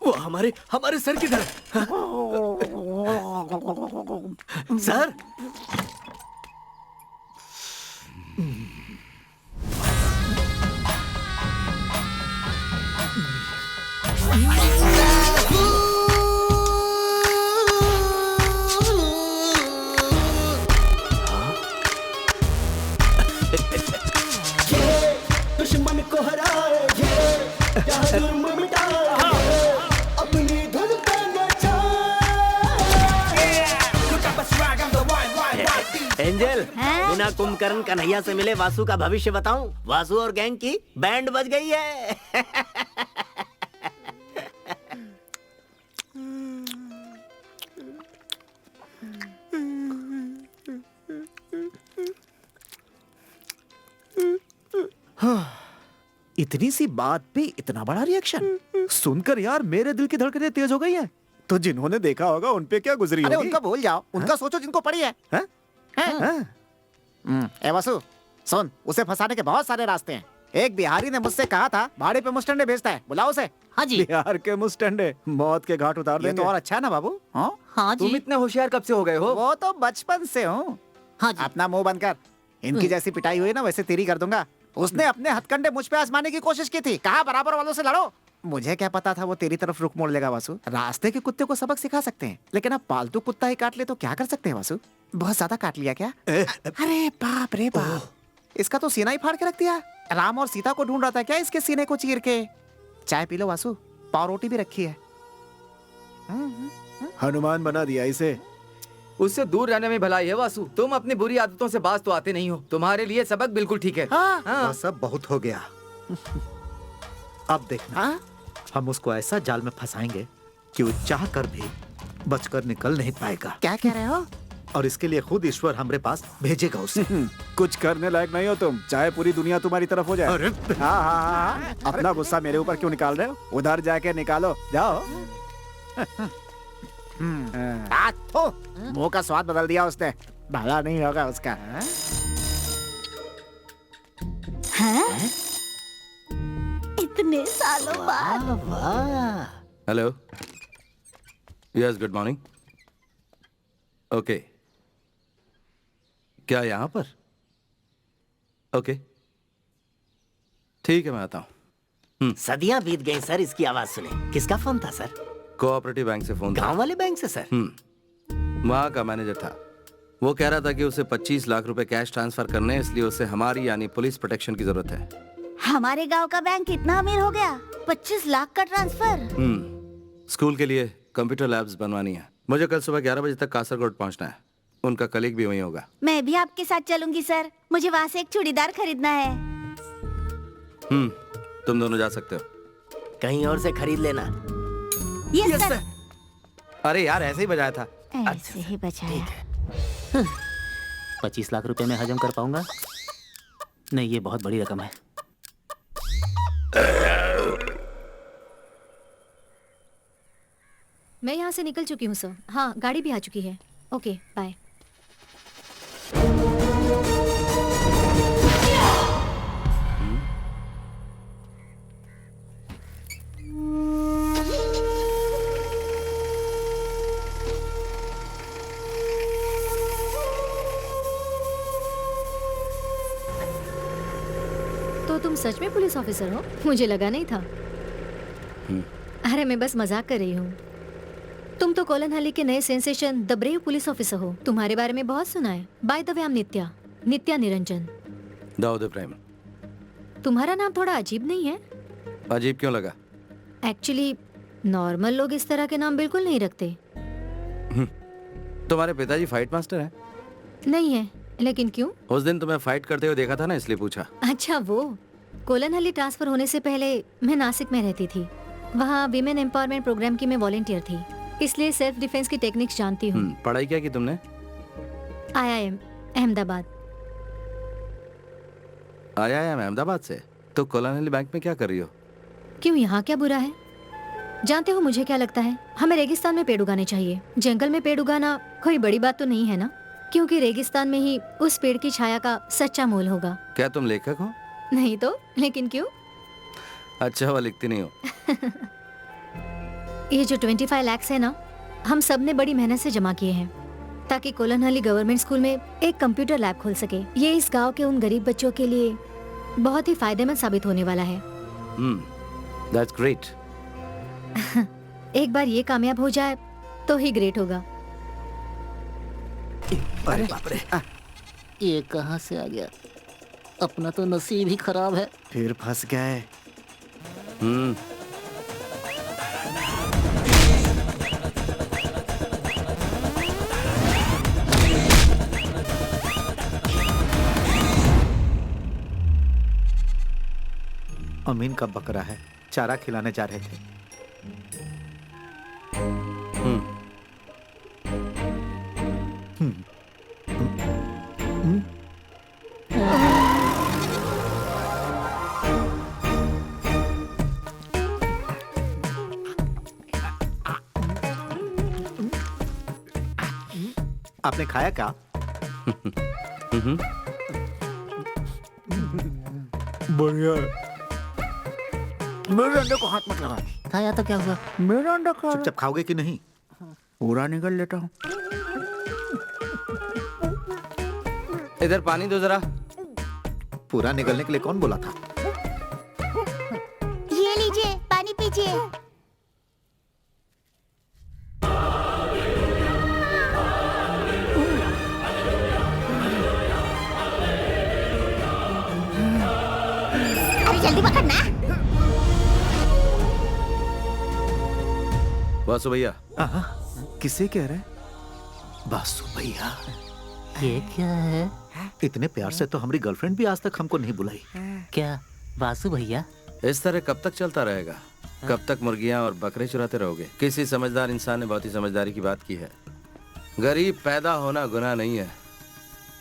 वो हमारे हमारे सर किधर है? सर, दुश्मन को हराए क्या जुर्म मिटाए अपनी धुन पे एंजल, बिना कुंभकर्ण कन्हैया से मिले वासु का भविष्य बताऊं? वासु और गैंग की बैंड बज गई है। इतनी सी बात पे इतना बड़ा रिएक्शन सुनकर यार मेरे दिल की धड़कनें तेज हो गई हैं। तो जिन्होंने देखा होगा उन पे क्या गुजरी होगी? अरे उनका भूल जाओ, उनका सोचो जिनको पड़ी है। ए वासु, सुन, उसे फंसाने के बहुत सारे रास्ते हैं। एक बिहारी ने मुझसे कहा था भाड़े पे मुस्टंडे भेजता है, बुलाओ उसे। हाँ जी। बिहार के मुस्टंडे मौत के घाट उतार ये देंगे। तो और अच्छा है ना बाबू? हाँ जी। तुम इतने होशियार कब से हो गए हो? वो तो बचपन से हूँ। हाँ जी। अपना मुंह बंद कर। इनकी जैसी पिटाई हुई ना वैसे तेरी कर दूंगा। उसने अपने हथकंडे मुझ पे आजमाने की कोशिश की थी, कहा बराबर वालों से लड़ो। मुझे क्या पता था वो तेरी तरफ रुख मोड़ लेगा वासु। रास्ते के कुत्ते को सबक सिखा सकते हैं, लेकिन अब पालतू कुत्ता ही काट ले तो क्या कर सकते हैं वासु? बहुत ज्यादा काट लिया क्या? अरे बाप रे बाप, इसका तो सीना ही फाड़ के रख दिया। राम और सीता को ढूंढ रहा था क्या इसके सीने को चीर के? चाय पी लो वासु, पाव रोटी भी रखी है। हनुमान बना दिया इसे। उससे दूर रहने में भलाई है वासु। तुम अपनी बुरी आदतों से बाज तो आते नहीं हो। तुम्हारे लिए सबक बिल्कुल ठीक है। हाँ। सब बहुत हो गया। अब देखना, हम उसको ऐसा जाल में फंसाएंगे कि वो चाह कर भी बचकर निकल नहीं पाएगा। क्या कह रहे हो? और इसके लिए खुद ईश्वर हमारे पास भेजेगा उसे। कुछ करने लायक नहीं हो तुम, चाहे पूरी दुनिया तुम्हारी तरफ हो जाए। हाँ, अपना गुस्सा मेरे ऊपर क्यों निकाल रहे हो? उधर जाके निकालो, जाओ। मुंह का स्वाद बदल दिया उसने, भला नहीं होगा उसका। हैं? इतने सालों बाद। Hello, yes, good morning. Okay, क्या यहाँ पर? ओके, ठीक है, मैं आता हूँ। सदियां बीत गई सर, इसकी आवाज सुने। किसका फोन था सर? कोऑपरेटिव बैंक से फोन था। गांव वाले बैंक से सर? वहाँ का मैनेजर था। वो कह रहा था कि उसे 25 लाख रुपए कैश ट्रांसफर करने हैं, इसलिए उसे हमारी यानी पुलिस प्रोटेक्शन की जरूरत है। हमारे गांव का बैंक इतना अमीर हो गया? 25 लाख का ट्रांसफर? स्कूल के लिए कंप्यूटर लैब्स बनवानी है। मुझे कल सुबह 11 बजे तक कासरगोड पहुंचना है। उनका कलीग भी वहीं होगा। मैं भी आपके साथ चलूंगी सर, मुझे वहाँ से एक चूड़ीदार खरीदना है। तुम दोनों जा सकते हो। कहीं और से खरीद लेना। Yes sir. अरे यार, ऐसे ही बजाया था। ऐसे ही बचाया। 25 लाख रुपए में हजम कर पाऊंगा? नहीं, ये बहुत बड़ी रकम है। मैं यहाँ से निकल चुकी हूँ सर। हाँ, गाड़ी भी आ चुकी है। Okay, bye. तो तुम सच में पुलिस ऑफिसर हो? मुझे लगा नहीं था। अरे मैं बस मजाक कर रही हूँ। तुम तो कोलनहल्ली के नए sensation the brave police officer हो। तुम्हारे बारे में बहुत सुना है। By the way, I am Nitya Niranjan. Dawood Ibrahim. तुम्हारा नाम थोड़ा अजीब नहीं है? अजीब क्यों लगा? एक्चुअली नॉर्मल लोग इस तरह के नाम बिल्कुल नहीं रखते। तुम्हारे पिताजी फाइट मास्टर हैं? नहीं है, लेकिन क्यों? उस दिन तुम्हें फाइट करते हुए देखा था ना, इसलिए पूछा। अच्छा, वो कोलनहल्ली ट्रांसफर होने से पहले मैं नासिक में रहती थी। वहाँ विमेन एम्पावरमेंट प्रोग्राम की मैं वॉलंटियर थी, इसलिए सेल्फ डिफेंस की टेक्निक्स जानती हूँ। पढ़ाई क्या की तुमने? IIM अहमदाबाद। आया है मैं अहमदाबाद से। तो कोलानली बैंक में क्या कर रही हो? क्यों, यहाँ क्या बुरा है? जानते हो मुझे क्या लगता है, हमें रेगिस्तान में पेड़ उगाने चाहिए। जंगल में पेड़ उगाना कोई बड़ी बात तो नहीं है ना, क्योंकि रेगिस्तान में ही उस पेड़ की छाया का सच्चा मोल होगा। क्या तुम लेखक हो? नहीं तो, लेकिन क्यों? अच्छा हुआ लिखती नहीं हो। ये जो 25 लाख है ना, हम सब ने बड़ी मेहनत से जमा किए हैं ताकि कोलनहली गवर्नमेंट स्कूल में एक कंप्यूटर लैब खोल सके। ये इस गांव के उन गरीब बच्चों के लिए बहुत ही फायदेमंद साबित होने वाला है। That's great. एक बार ये कामयाब हो जाए तो ही ग्रेट होगा। अरे बाप रे, ये कहाँ से आ गया? अपना तो नसीब ही खराब है। फिर फंस गए। अमीन का बकरा है, चारा खिलाने जा रहे थे। आपने खाया क्या? बढ़िया। मेरे अंडे को हाथ मत लगा। खाया तो क्या हुआ? मेरा अंडा खा। चुपचाप खाओगे कि नहीं? पूरा निकल लेता हूँ। इधर पानी दो जरा। पूरा निकलने के लिए कौन बोला था? ये लीजिए, पानी पीजिए। अरे जल्दी पकड़ना। वासु भैया। किसे कह रहे? वासु भैया। ये क्या है? इतने प्यार से तो हमारी गर्लफ्रेंड भी आज तक हमको नहीं बुलाई। क्या वासु भैया? इस तरह कब तक चलता रहेगा? कब तक मुर्गियां और बकरे चुराते रहोगे? किसी समझदार इंसान ने बहुत ही समझदारी की बात की है। गरीब पैदा होना गुनाह नहीं है,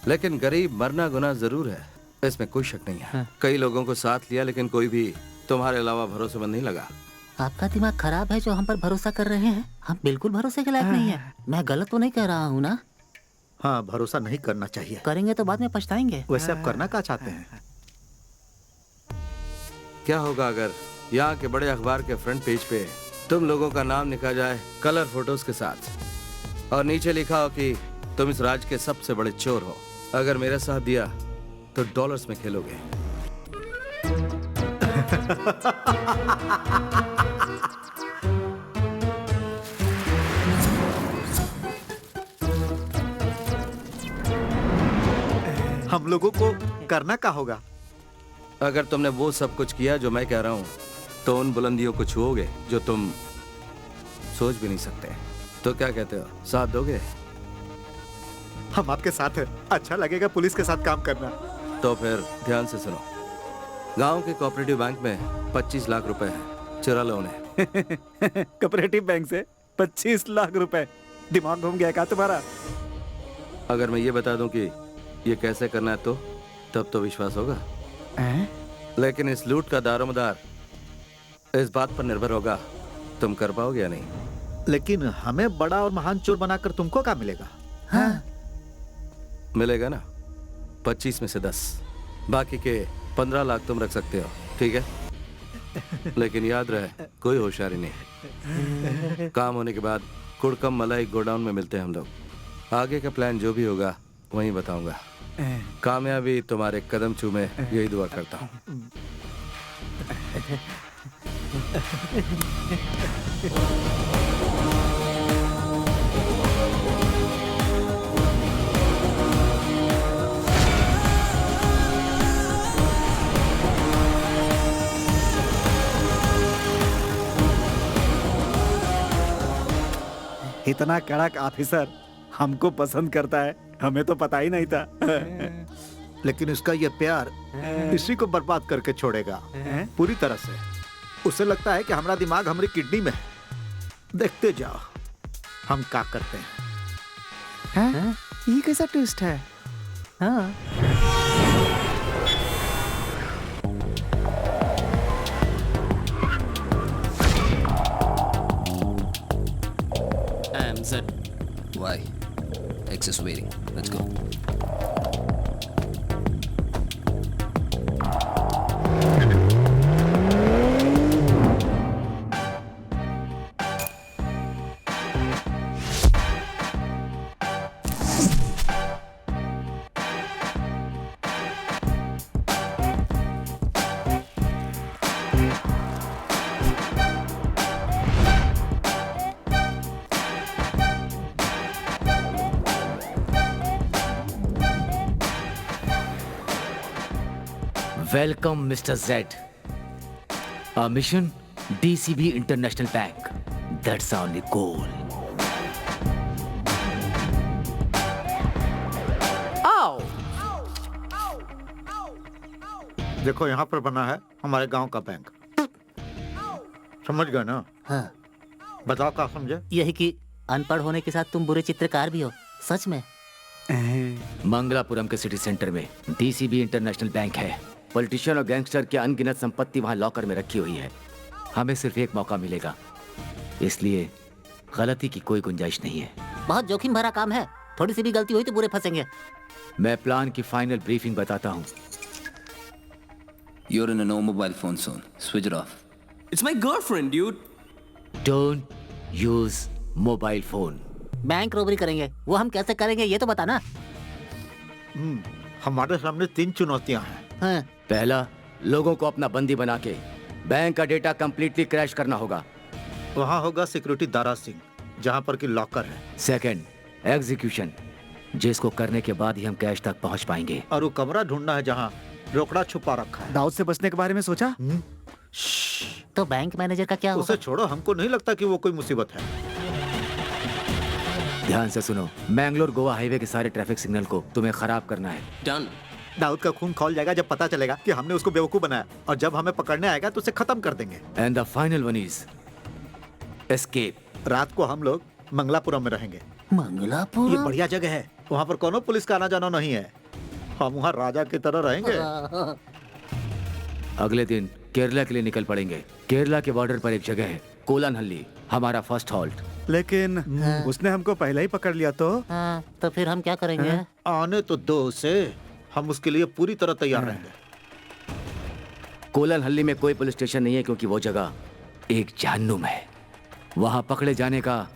लेकिन गरीब मरना गुनाह जरूर है, इसमें कोई शक नहीं है। कई लोगों को साथ लिया, लेकिन कोई भी तुम्हारे अलावा भरोसेमंद नहीं लगा। आपका दिमाग खराब है जो हम पर भरोसा कर रहे हैं। हम बिल्कुल भरोसे के लायक नहीं है। मैं गलत तो नहीं कह रहा हूँ ना? हाँ, भरोसा नहीं करना चाहिए। करेंगे तो बाद में पछताएंगे। वैसे आप करना क्या चाहते हैं? क्या होगा अगर यहाँ के बड़े अखबार के फ्रंट पेज पे तुम लोगों का नाम लिखा जाए कलर फोटोज के साथ, और नीचे लिखा हो कि तुम इस राज्य के सबसे बड़े चोर हो। अगर मेरा साथ दिया तो डॉलर्स में खेलोगे। हम लोगों को करना क्या होगा? अगर तुमने वो सब कुछ किया जो मैं कह रहा हूँ, तो उन बुलंदियों को छुओगे जो तुम सोच भी नहीं सकते। तो क्या कहते हो, साथ दोगे? हम आपके साथ हैं। अच्छा लगेगा पुलिस के साथ काम करना। तो फिर ध्यान से सुनो। गांव के कोऑपरेटिव बैंक में 25 लाख रुपए है, चुरा लो उन्हें। कोऑपरेटिव बैंक से 25 लाख रुपए? दिमाग घूम गया क्या तुम्हारा? अगर मैं ये बता दूं कि ये कैसे करना है तो तब तो विश्वास होगा। लेकिन इस लूट का दारोमदार इस बात पर निर्भर होगा तुम कर पाओगे या नहीं। लेकिन हमें बड़ा और महान चोर बनाकर तुमको क्या मिलेगा? हाँ। मिलेगा ना 25 में से 10, बाकी के 15 लाख तुम रख सकते हो, ठीक है? लेकिन याद रहे, कोई होशियारी नहीं। काम होने के बाद कुड़कम मलाई गोडाउन में मिलते हैं हम लोग। आगे का प्लान जो भी होगा वहीं बताऊंगा। कामयाबी तुम्हारे कदम चूमे, यही दुआ करता हूँ। इतना कड़क ऑफिसर हमको पसंद करता है, हमें तो पता ही नहीं था। लेकिन उसका ये प्यार इसी को बर्बाद करके छोड़ेगा पूरी तरह से। उसे लगता है कि हमारा दिमाग हमारी किडनी में है। देखते जाओ हम क्या करते हैं। ये कैसा ट्विस्ट है? हाँ Why? X is waiting. Let's go. Welcome, Mr. Z. Our mission, DCB International Bank. That's our only goal. आओ। देखो यहाँ पर बना है हमारे गांव का बैंक। समझ गए ना? हाँ। बताओ क्या समझे? यही कि अनपढ़ होने के साथ तुम बुरे चित्रकार भी हो। सच में? मंगलापुरम के सिटी सेंटर में डीसीबी इंटरनेशनल बैंक है। पॉलिटिशियन और गैंगस्टर की अनगिनत संपत्ति वहाँ लॉकर में रखी हुई है। हमें सिर्फ एक मौका मिलेगा, इसलिए गलती की कोई गुंजाइश नहीं है। बहुत जोखिम भरा काम है, थोड़ी सी भी गलती हुई तो बुरे फंसेंगे। मैं प्लान की फाइनल ब्रीफिंग बताता हूँ। You're in a no mobile phone zone. Switch it off. It's my girlfriend, dude. Don't use mobile phone. Bank robbery करेंगे, वो हम कैसे करेंगे ये तो बताना। हमारे सामने 3 चुनौतियां हैं। हाँ। पहला, लोगों को अपना बंदी बना के बैंक का डेटा कंप्लीटली क्रैश करना होगा। वहाँ होगा सिक्योरिटी दारा सिंह, जहाँ पर कि लॉकर है। सेकंड, एग्जीक्यूशन, जिसको करने के बाद ही हम कैश तक पहुँच पाएंगे। और वो कमरा ढूंढना है जहाँ रोकड़ा छुपा रखा है। दाऊद से बचने के बारे में सोचा? तो बैंक मैनेजर का क्या होगा? उसे छोड़ो, हमको नहीं लगता कि वो कोई मुसीबत है। ध्यान से सुनो, मैंगलोर गोवा हाईवे के सारे ट्रैफिक सिग्नल को तुम्हें खराब करना है। Done. दाऊद का खून खौल जाएगा जब पता चलेगा कि हमने उसको बेवकूफ बनाया, और जब हमें पकड़ने आएगा तो उसे खत्म कर देंगे। And the final one is escape. रात को हम लोग मंगलापुरम में रहेंगे। मंगलापुरम? ये बढ़िया जगह है, वहाँ पर कोनो पुलिस का आना जाना नहीं है। हम वहाँ राजा की तरह रहेंगे। अगले दिन केरला के लिए निकल पड़ेंगे। केरला के बॉर्डर पर एक जगह है, कोलनहल्ली, हमारा फर्स्ट हॉल्ट। लेकिन उसने हमको पहले ही पकड़ लिया तो? हाँ, तो फिर हम क्या करेंगे? आने तो दो उसे, हम उसके लिए पूरी तरह तैयार रहेंगे। कोलनहल्ली में कोई पुलिस स्टेशन नहीं है क्योंकि वो जगह एक जहन्नुम है। वहाँ पकड़े जाने का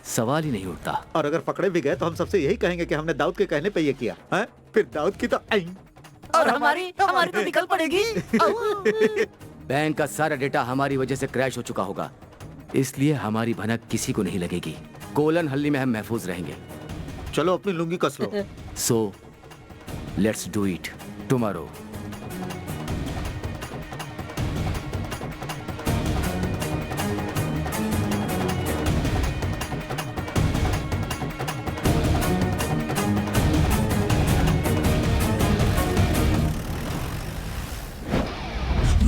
सवाल ही नहीं उठता। और अगर पकड़े भी गए तो हम सबसे यही कहेंगे कि हमने दाऊद के कहने पे ये किया है। फिर दाऊद की तो और हमारी तो निकल पड़ेगी। बैंक का सारा डेटा हमारी वजह से क्रैश हो चुका होगा, इसलिए हमारी भनक किसी को नहीं लगेगी। कोलनहल्ली में हम महफूज रहेंगे। चलो अपनी लुंगी कस लो। So let's do it tomorrow.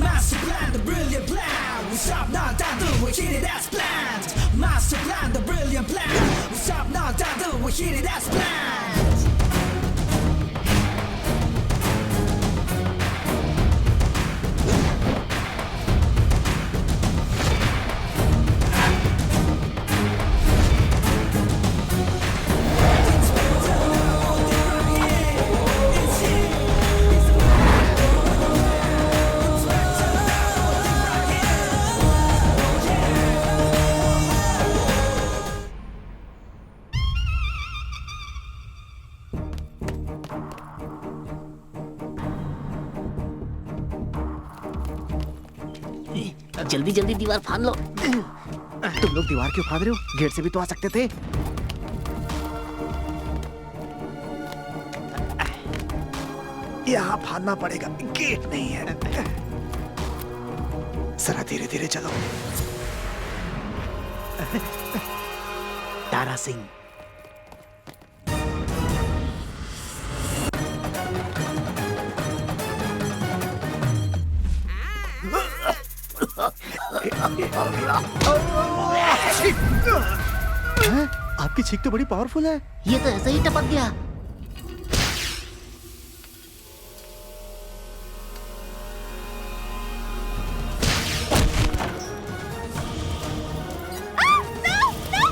Master plan, the brilliant plan. We stop now, down, do we hit it as planned. Master plan, the brilliant plan. We stop now, down, do we hit it as planned. जल्दी जल्दी दीवार फाड़ लो। तुम लोग दीवार क्यों फाड़ रहे हो? गेट से भी तो आ सकते थे। यहाँ फाड़ना पड़ेगा, गेट नहीं है। जरा धीरे धीरे चलो। तारा सिंह। आपकी छींक तो बड़ी पावरफुल है। ये तो ऐसे ही टपक गया।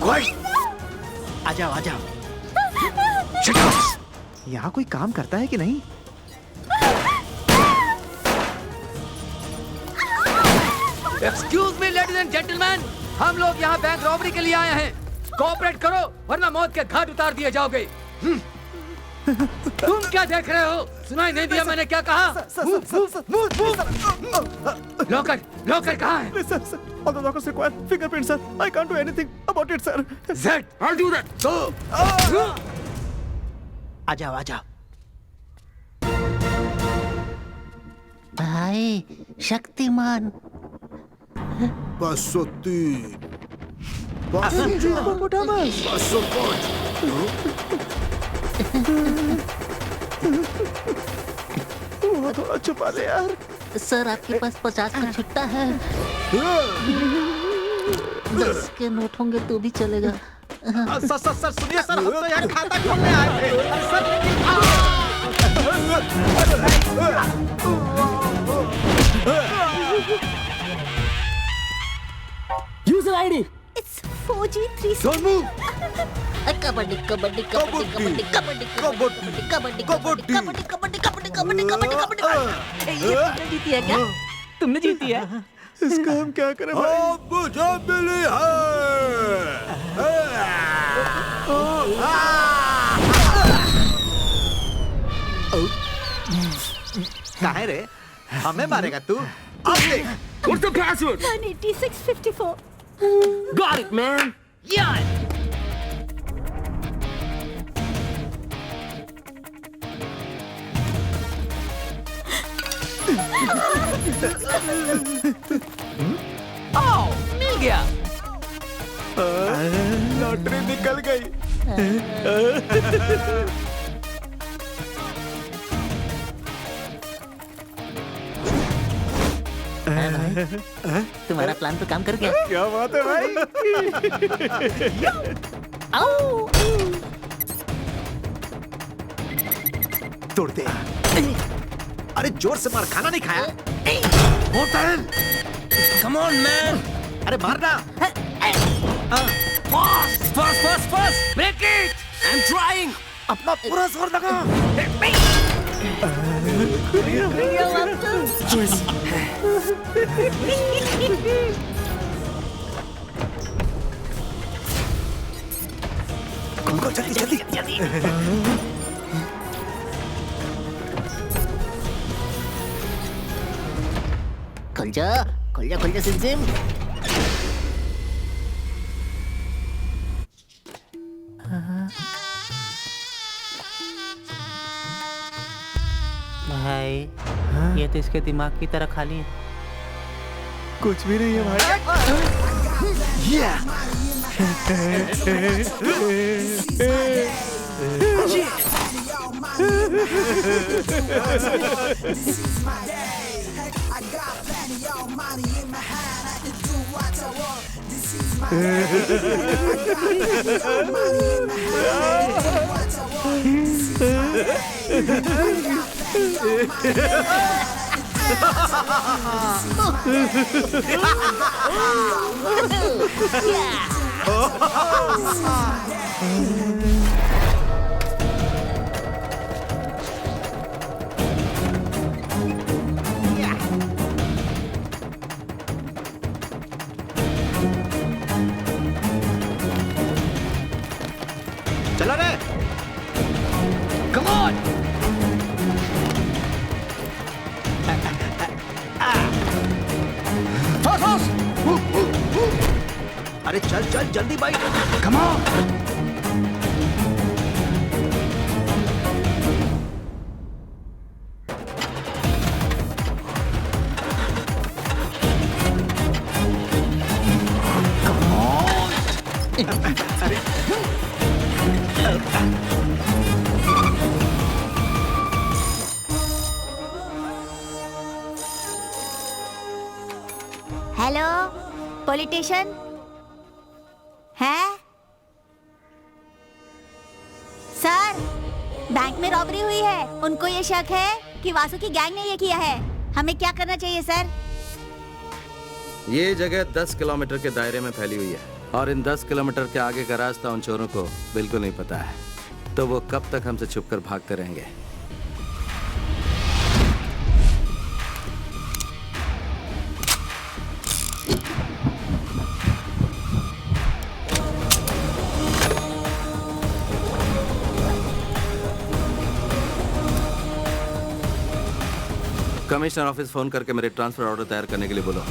आ जाओ आ जाओ। यहाँ कोई काम करता है कि नहीं? Excuse me ladies and gentleman, हम लोग यहाँ बैंक रॉबरी के लिए आए हैं। कोऑपरेट करो वरना मौत के घाट उतार दिए जाओगे। तुम क्या देख रहे हो? सुनाई नहीं दिया मैंने क्या कहा? लॉकर लॉकर कहाँ है? All the lockers require fingerprint, sir. I can't do anything about it, sir. Zed, I'll do that. So. आ जाओ आ जाओ। भाई शक्तिमान। 503, 505। थोड़ा छुपा दे यार। सर आपके पास 50 का छुट्टा है। 10 के नोट होंगे तो भी चलेगा। सर सुनिए सर, हम तो यार खाता खोलने आए थे। Sir User ID. It's 4G3. Don't move. Kabaddi kabaddi kabaddi kabaddi kabaddi kabaddi kabaddi kabaddi kabaddi kabaddi kabaddi kabaddi kabaddi kabaddi. ये तुमने जीती है क्या? तुमने जीती है? इसका हम क्या करें भाई? मुझे मिली है। काहे रे? हमें मारेगा तू? अब देख। What's the password? 18654. Got it, man. Yeah. Oh, मिल गया। लॉटरी निकल गई। तुम्हारा प्लान तो काम कर गया। क्या बात है भाई? तोड़ दे। अरे जोर से मार, खाना नहीं खाया? Come on, man. अरे मारना। Fast. Break it. I'm trying. अपना पूरा जोर लगा। जल्दी। खुल जा सिमसिम। भाई ये तो इसके दिमाग की तरह खाली है। कुछ भी नहीं है भाई। चला रे। Come on. Fast. अरे चल जल्दी भाई। Come on. हेलो पॉलिटिशियन है? सर बैंक में रॉबरी हुई है। उनको ये शक है कि वासु की गैंग ने ये किया है। हमें क्या करना चाहिए सर? ये जगह 10 किलोमीटर के दायरे में फैली हुई है। और इन 10 किलोमीटर के आगे का रास्ता उन चोरों को बिल्कुल नहीं पता है, तो वो कब तक हमसे छुपकर भागते रहेंगे? कमिश्नर ऑफिस फोन करके मेरे ट्रांसफर ऑर्डर तैयार करने के लिए बोलो।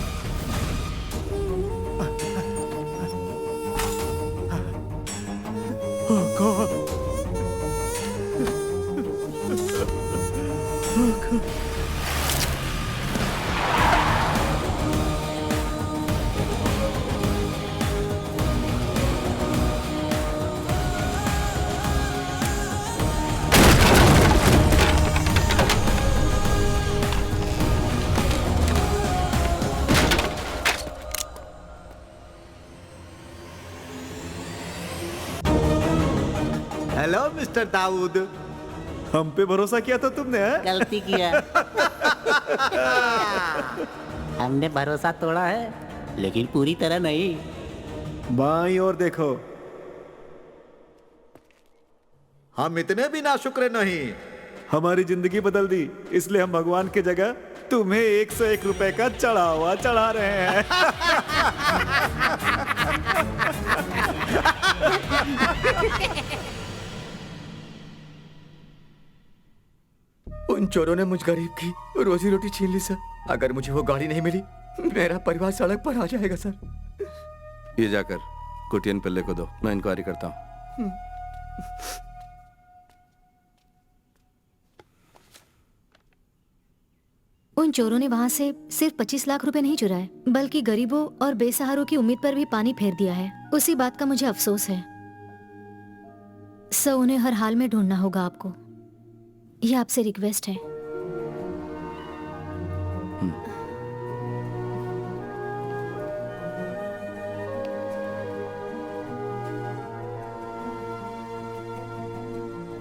हेलो मिस्टर दाऊद, हम पे भरोसा किया था तुमने? गलती किया। हमने भरोसा तोड़ा है, लेकिन पूरी तरह नहीं। बाईं ओर देखो। हम इतने भी नाशुक्र नहीं। हमारी जिंदगी बदल दी, इसलिए हम भगवान की जगह तुम्हें 101 रुपए का चढ़ावा चढ़ा रहे हैं। उन चोरों ने मुझ गरीब की रोजी रोटी छीन ली सर। अगर मुझे वो गाड़ी नहीं मिली, मेरा परिवार सड़क पर आ जाएगा सर। ये जाकर कुटियन पिल्ले को दो, मैं इंक्वायरी करता हूँ। उन चोरों ने वहाँ से सिर्फ 25 लाख रुपए नहीं चुराए, बल्कि गरीबों और बेसहारों की उम्मीद पर भी पानी फेर दिया है। उसी बात का मुझे अफसोस है। सर, उन्हें हर हाल में ढूंढना होगा आपको। ये आपसे रिक्वेस्ट है।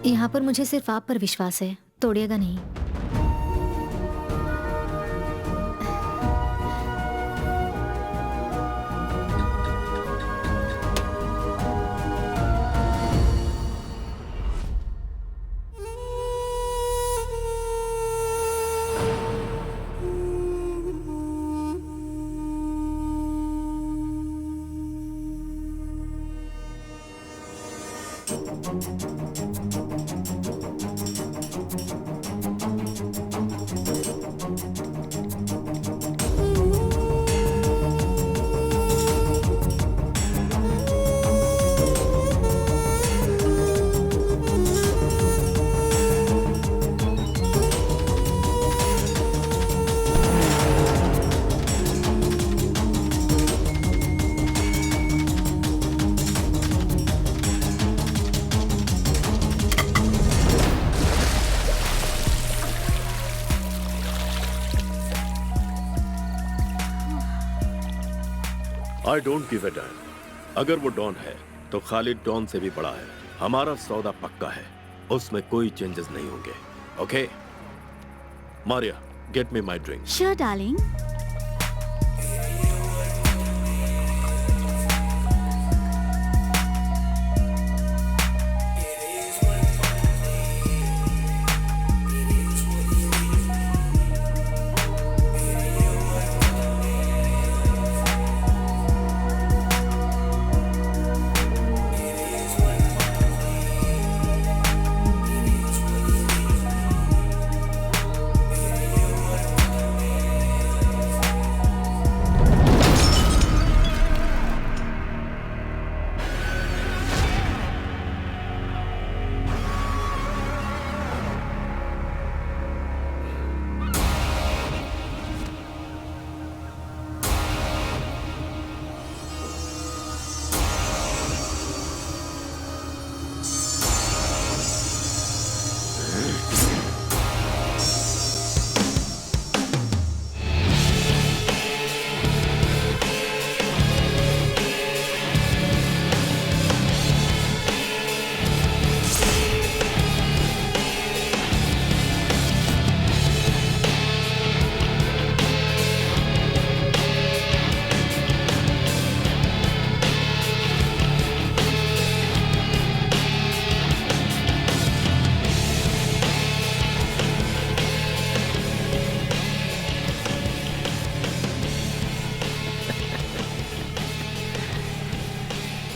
यहाँ पर मुझे सिर्फ आप पर विश्वास है, तोड़िएगा नहीं। I don't give a dam. अगर वो डॉन है तो खालिद डॉन से भी बड़ा है। हमारा सौदा पक्का है, उसमें कोई चेंजेस नहीं होंगे। Okay Maria, get me my drink. Sure darling.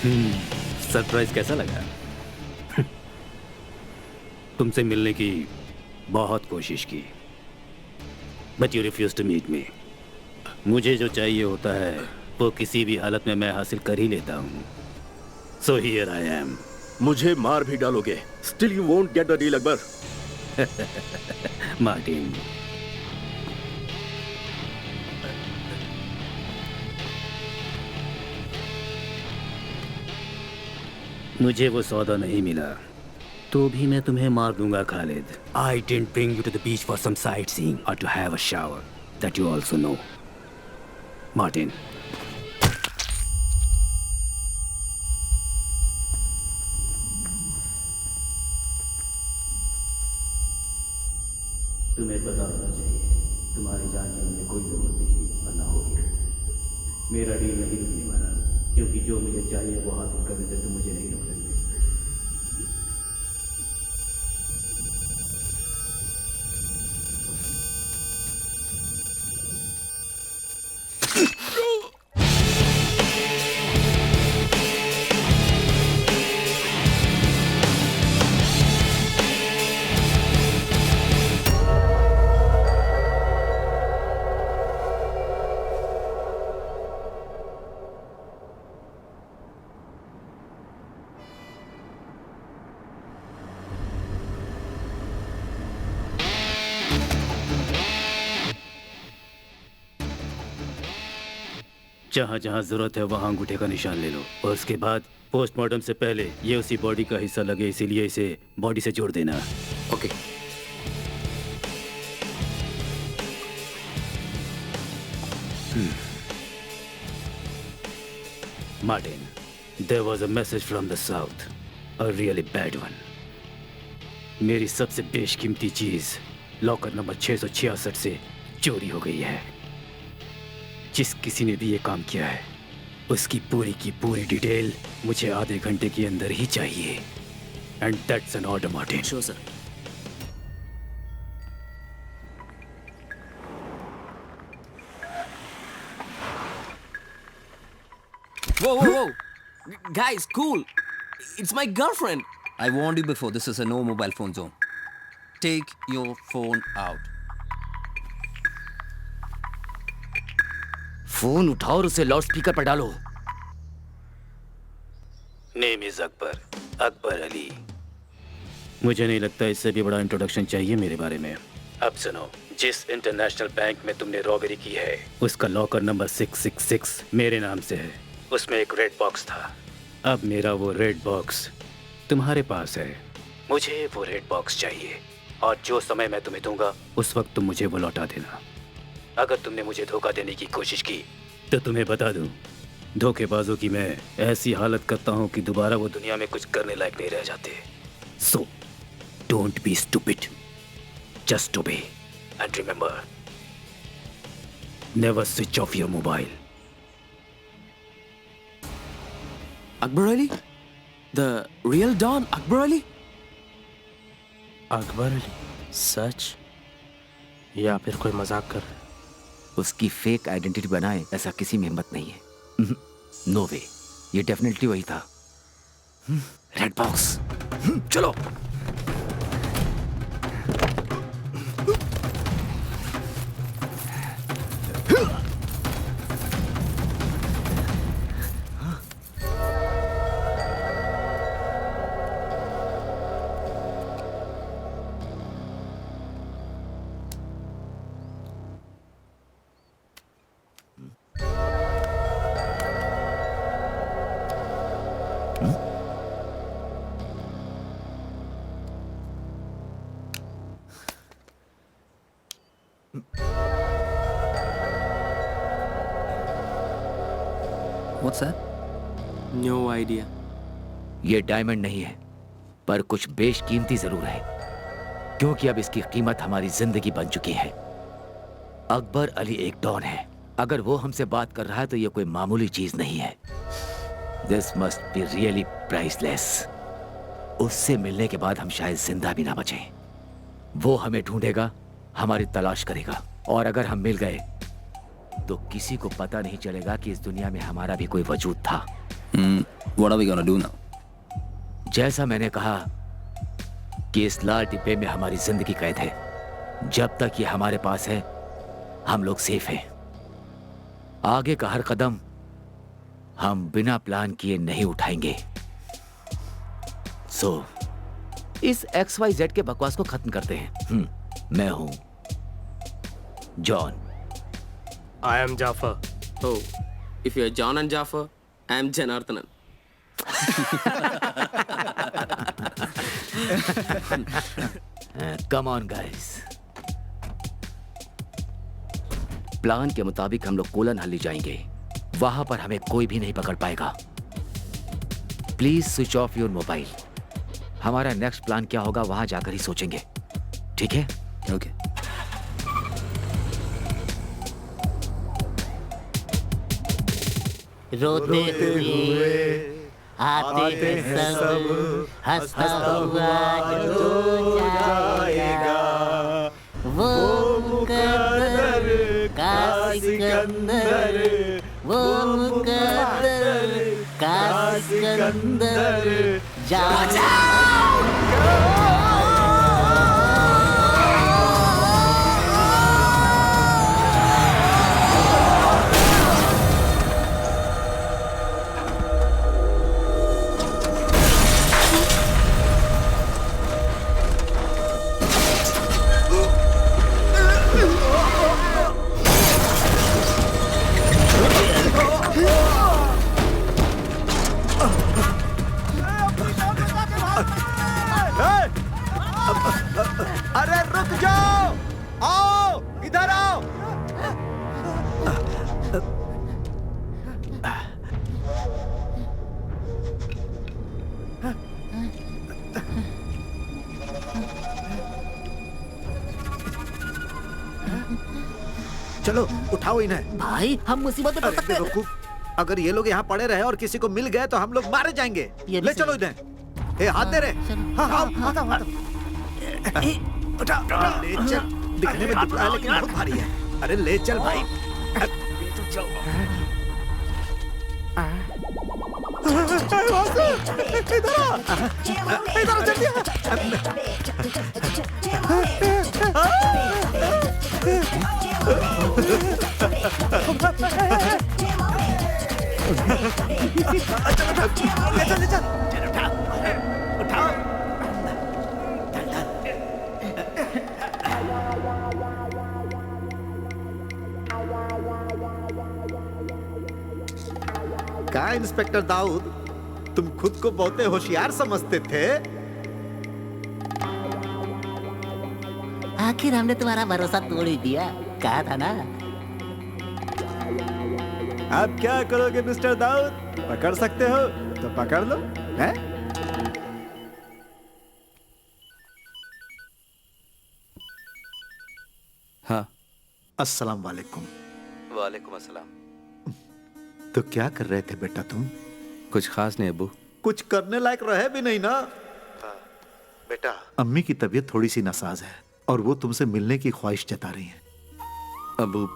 Surprise कैसा लगा? तुमसे मिलने की बहुत कोशिश की, but you refuse to meet me. मुझे जो चाहिए होता है वो किसी भी हालत में मैं हासिल कर ही लेता हूँ। So here I am. मुझे मार भी डालोगे, still you won't get the deal Akbar. Martin, मुझे वो सौदा नहीं मिला तो भी मैं तुम्हें मार दूंगा Khalid. I didn't bring you to the beach for some sightseeing or to have a shower. That you also know. Martin. तुम्हें पता होना चाहिए, तुम्हारी जान की मुझे कोई जरूरत नहीं थी और ना होगी। मेरा डील नहीं रुकने वाला, क्योंकि जो मुझे चाहिए वो हासिल करने से तुम मुझे नहीं रोक सकते। जहाँ जहाँ जरूरत है वहाँ अंगूठे का निशान ले लो और उसके बाद पोस्टमार्टम से पहले ये उसी बॉडी का हिस्सा लगे, इसीलिए इसे बॉडी से जोड़ देना। Okay. Martin, there was a message from the south, a really bad one. मेरी सबसे बेशकीमती चीज लॉकर नंबर 666 से चोरी हो गई है। जिस किसी ने भी ये काम किया है उसकी पूरी की पूरी डिटेल मुझे आधे घंटे के अंदर ही चाहिए। And that's an order Martin. Sure sir. Whoa, whoa, whoa! Guys, cool! It's my girlfriend! I warned you before, this is a no mobile phone zone. Take your phone out. Phone उठाओ और उसे loud speaker पर डालो। Name is Akbar, Akbar Ali. मुझे नहीं लगता इससे भी बड़ा इंट्रोडक्शन चाहिए मेरे बारे में। अब सुनो, जिस इंटरनेशनल बैंक में तुमने रॉबरी की है उसका लॉकर नंबर 666 मेरे नाम से है। उसमें एक रेड बॉक्स था। अब मेरा वो रेड बॉक्स तुम्हारे पास है। मुझे वो रेड बॉक्स चाहिए और जो समय मैं तुम्हें दूंगा उस वक्त तुम मुझे वो लौटा देना। अगर तुमने मुझे धोखा देने की कोशिश की तो तुम्हें बता दूं, धोखेबाजों की मैं ऐसी हालत करता हूं कि दोबारा वो दुनिया में कुछ करने लायक नहीं रह जाते। So don't be stupid, just obey and remember, never switch off your mobile. Akbar Ali? The real Don Akbar Ali? Akbar Ali? सच या फिर कोई मजाक कर रहा है? उसकी फेक आइडेंटिटी बनाए ऐसा किसी में हिम्मत नहीं है। नो वे, ये डेफिनेटली वही था। रेड बॉक्स, चलो। What's that? No idea. ये डायमंड नहीं है, पर कुछ बेशकीमती जरूर है, क्योंकि अब इसकी कीमत हमारी जिंदगी बन चुकी है। अकबर अली एक डॉन है। अगर वो हमसे बात कर रहा है तो ये कोई मामूली चीज नहीं है। This must be really priceless. उससे मिलने के बाद हम शायद जिंदा भी ना बचें। वो हमें ढूंढेगा, हमारी तलाश करेगा, और अगर हम मिल गए तो किसी को पता नहीं चलेगा कि इस दुनिया में हमारा भी कोई वजूद था। What are we gonna do now? जैसा मैंने कहा कि इस लाल डिब्बे में हमारी जिंदगी कैद है। जब तक ये हमारे पास है हम लोग सेफ हैं। आगे का हर कदम हम बिना प्लान किए नहीं उठाएंगे। सो इस XYZ के बकवास को खत्म करते हैं। मैं हूं John. I am Jafar. Oh, if you're John and Jafar, I am Janardhanan. Come on guys. Plan के मुताबिक हम लोग कोलन हल्ली जाएंगे। वहां पर हमें कोई भी नहीं पकड़ पाएगा। Please switch off your mobile. हमारा नेक्स्ट प्लान क्या होगा वहां जाकर ही सोचेंगे, ठीक है? ओके। रोते हुए आते हैं सब, हंसता हुआ जो जाएगा वो मुकद्दर का सिकंदर, वो मुकद्दर का सिकंदर अरे रुक जाओ, आओ इधर आओ। चलो उठाओ इन्हें। भाई हम मुसीबत में पड़ सकते हैं। बेवकूफ, अगर ये लोग यहाँ पड़े रहे और किसी को मिल गए तो हम लोग मारे जाएंगे। ले चलो इन्हें। हाथ दे रहे। हाँ हाँ हाँ उठा, ले चल। दिखने में दुबला है लेकिन बहुत भारी है। अरे ले चल भाई। इधर जल्दी। ले चल। उठाओ। क्या इंस्पेक्टर दाऊद, तुम खुद को बहुते होशियार समझते थे? आखिर हमने तुम्हारा भरोसा तोड़ ही दिया, कहा था ना। अब क्या करोगे मिस्टर दाऊद? पकड़ सकते हो तो पकड़ लो, हैं? हाँ। अस्सलाम वालेकुम। वालेकुम अस्सलाम। तो क्या कर रहे थे बेटा तुम? कुछ खास नहीं अब्बू। कुछ करने लायक रहे भी नहीं ना। बेटा, अम्मी की तबीयत थोड़ी सी नासाज है और वो तुमसे मिलने की ख्वाहिश जता रही हैं। अब्बू,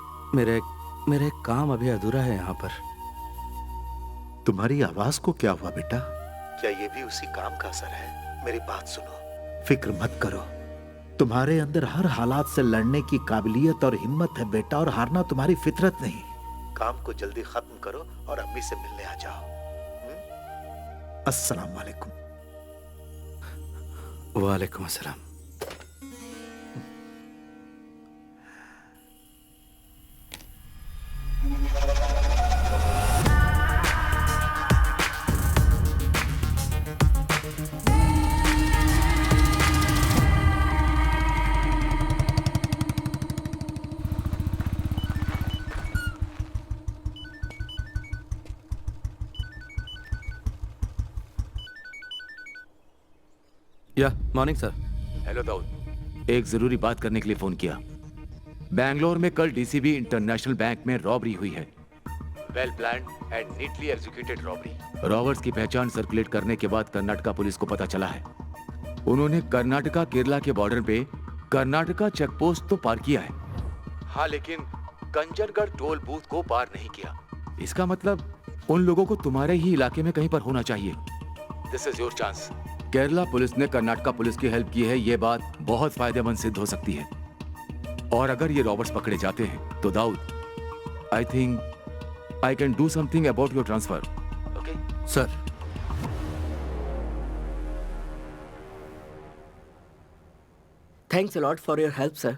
मेरे काम अभी अधूरा है यहाँ पर। तुम्हारी आवाज को क्या हुआ बेटा? क्या ये भी उसी काम का असर है? मेरी बात सुनो, फिक्र मत करो। तुम्हारे अंदर हर हालात से लड़ने की काबिलियत और हिम्मत है बेटा, और हारना तुम्हारी फितरत नहीं। काम को जल्दी खत्म करो और अम्मी से मिलने आ जाओ। अस्सलाम वालेकुम। वालेकुम अस्सलाम। या मॉर्निंग सर। हेलो दाऊद, एक जरूरी बात करने के लिए फोन किया। बैंगलोर में कल डीसीबी इंटरनेशनल बैंक में रॉबरी हुई है। Well planned and neatly executed robbery. Robbers की पहचान सर्कुलेट करने के बाद कर्नाटका पुलिस को पता चला है उन्होंने कर्नाटका केरला के बॉर्डर पे कर्नाटका चेकपोस्ट तो पार किया है, हाँ, लेकिन कंजनगढ़ टोल बूथ को पार नहीं किया। इसका मतलब उन लोगों को तुम्हारे ही इलाके में कहीं पर होना चाहिए। This is your chance. Kerala police ने कर्नाटका पुलिस की हेल्प की है, ये बात बहुत फायदेमंद सिद्ध हो सकती है। और अगर ये रॉबर्ट्स पकड़े जाते हैं तो Dawood, I think I can do something about your transfer. Okay sir. Thanks a lot for your help sir.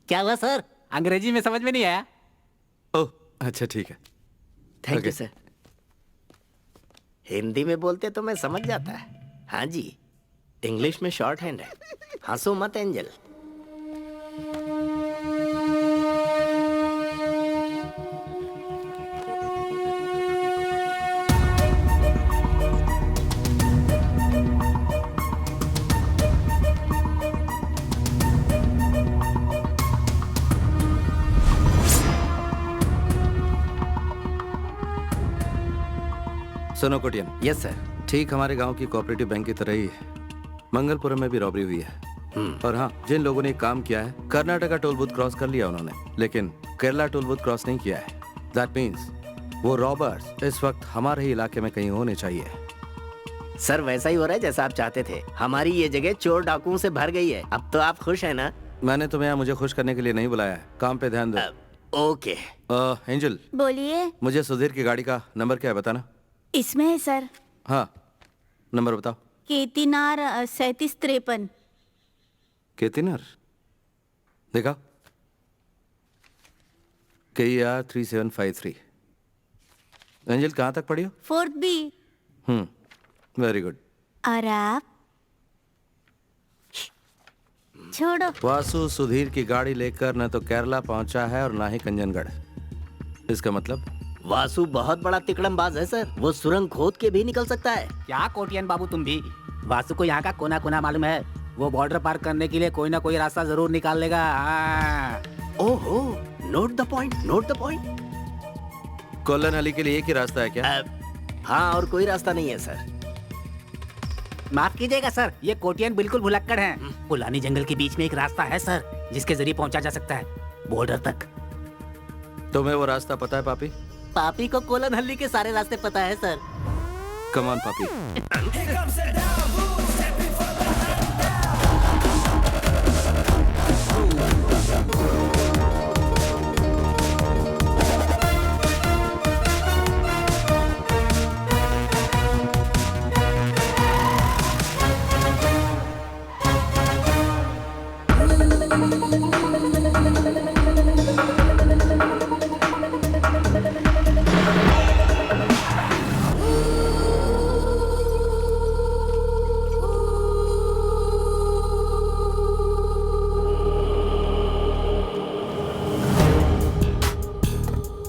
क्या हुआ सर? अंग्रेजी में समझ में नहीं आया। ओह अच्छा ठीक है। Thank you sir. हिंदी में बोलते तो मैं समझ जाता। हाँ जी, इंग्लिश में शॉर्ट हैंड है। हंसो मत एंजल। सुनो कोटियन। Yes sir. ठीक हमारे गांव की कोऑपरेटिव बैंक की तरह ही मंगलपुरम में भी रॉबरी हुई है। और हाँ, जिन लोगों ने काम किया है, कर्नाटका टोल बूथ क्रॉस कर लिया उन्होंने, लेकिन केरला टोल बूथ क्रॉस नहीं किया है। दैट मीन्स वो रॉबर्स इस वक्त हमारे ही इलाके में कहीं होने चाहिए। सर वैसा ही हो रहा है जैसा आप चाहते थे। हमारी ये जगह चोर डाकुओं से भर गई है। अब तो आप खुश हैं ना? मैंने तुम्हें यहाँ मुझे खुश करने के लिए नहीं बुलाया है, काम पे ध्यान दो। ओके। एंजल, बोलिए। मुझे सुधीर की गाड़ी का नंबर क्या है बताना। इसमें है सर। हाँ नंबर बताओ। केतिनार 3753। केतिनार देखा, KER 3753। एंजल कहाँ तक पढ़ी हो? 4th B। Very good. और आप? छोड़ो। वासु सुधीर की गाड़ी लेकर न तो केरला पहुंचा है और ना ही कंजनगढ़। इसका मतलब वासु बहुत बड़ा तिकड़मबाज है सर। वो सुरंग खोद के भी निकल सकता है। क्या कोटियन बाबू तुम भी? वासु को यहाँ का कोना कोना मालूम है। वो बॉर्डर पार करने के लिए कोई ना कोई रास्ता जरूर निकाल लेगा। ओहो, note the point, note the point. Colon Ali के लिए एक ही रास्ता है क्या? हाँ, और कोई रास्ता नहीं है सर। माफ कीजिएगा सर, ये कोटियन बिल्कुल भुलक्कड़ हैं। पुलानी जंगल के बीच में एक रास्ता है सर, जिसके जरिए पहुंचा जा सकता है बॉर्डर तक। तुम्हें वो रास्ता पता है पापी? पापी को कोलन हल्ली के सारे रास्ते पता है सर। कम ऑन पापी।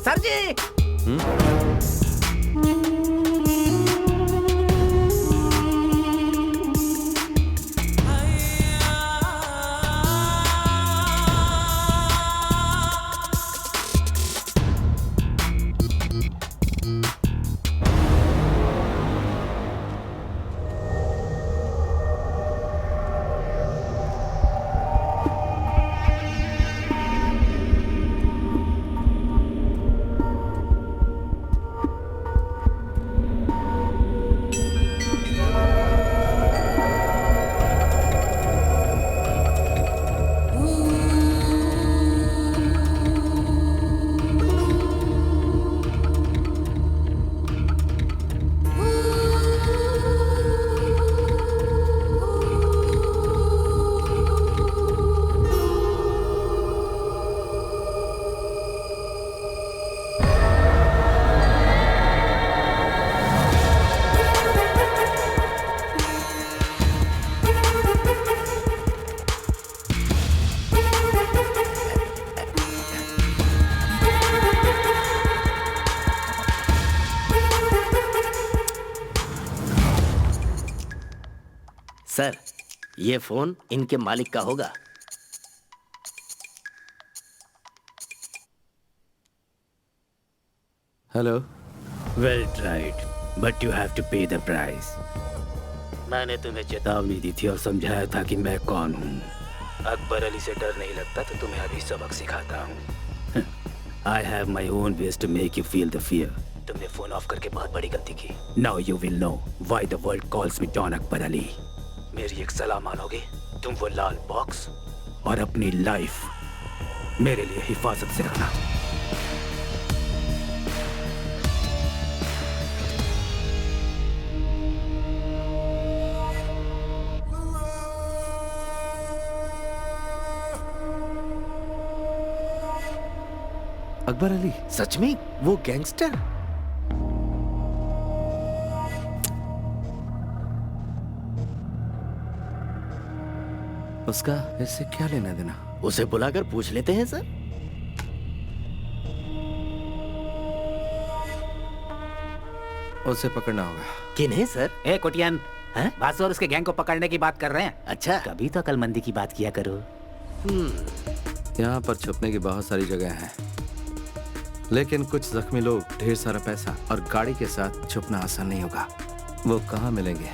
सर जी। सर, ये फोन इनके मालिक का होगा। Hello. Well tried, but you have to pay the price. मैंने तुम्हें चेतावनी दी थी और समझाया था कि मैं कौन हूँ। अकबर अली से डर नहीं लगता तो तुम्हें अभी सबक सिखाता हूँ। I have my own ways to make you feel the fear. तुमने फोन ऑफ करके बहुत बड़ी गलती की. Now you will know why the world calls me Don Akbar Ali. मेरी एक सलाह मानोगे? तुम वो लाल बॉक्स और अपनी लाइफ मेरे लिए हिफाजत से रखना. अकबर अली सच में वो गैंगस्टर? उसका इससे क्या लेना देना? उसे बुलाकर पूछ लेते हैं सर. उसे पकड़ना होगा. किन्हें सर? ए कोटियन, बासु और उसके गैंग को पकड़ने की बात कर रहे हैं. अच्छा, कभी तो अकलमंदी की बात किया करो. यहाँ पर छुपने की बहुत सारी जगह हैं, लेकिन कुछ जख्मी लोग, ढेर सारा पैसा और गाड़ी के साथ छुपना आसान नहीं होगा. वो कहाँ मिलेंगे?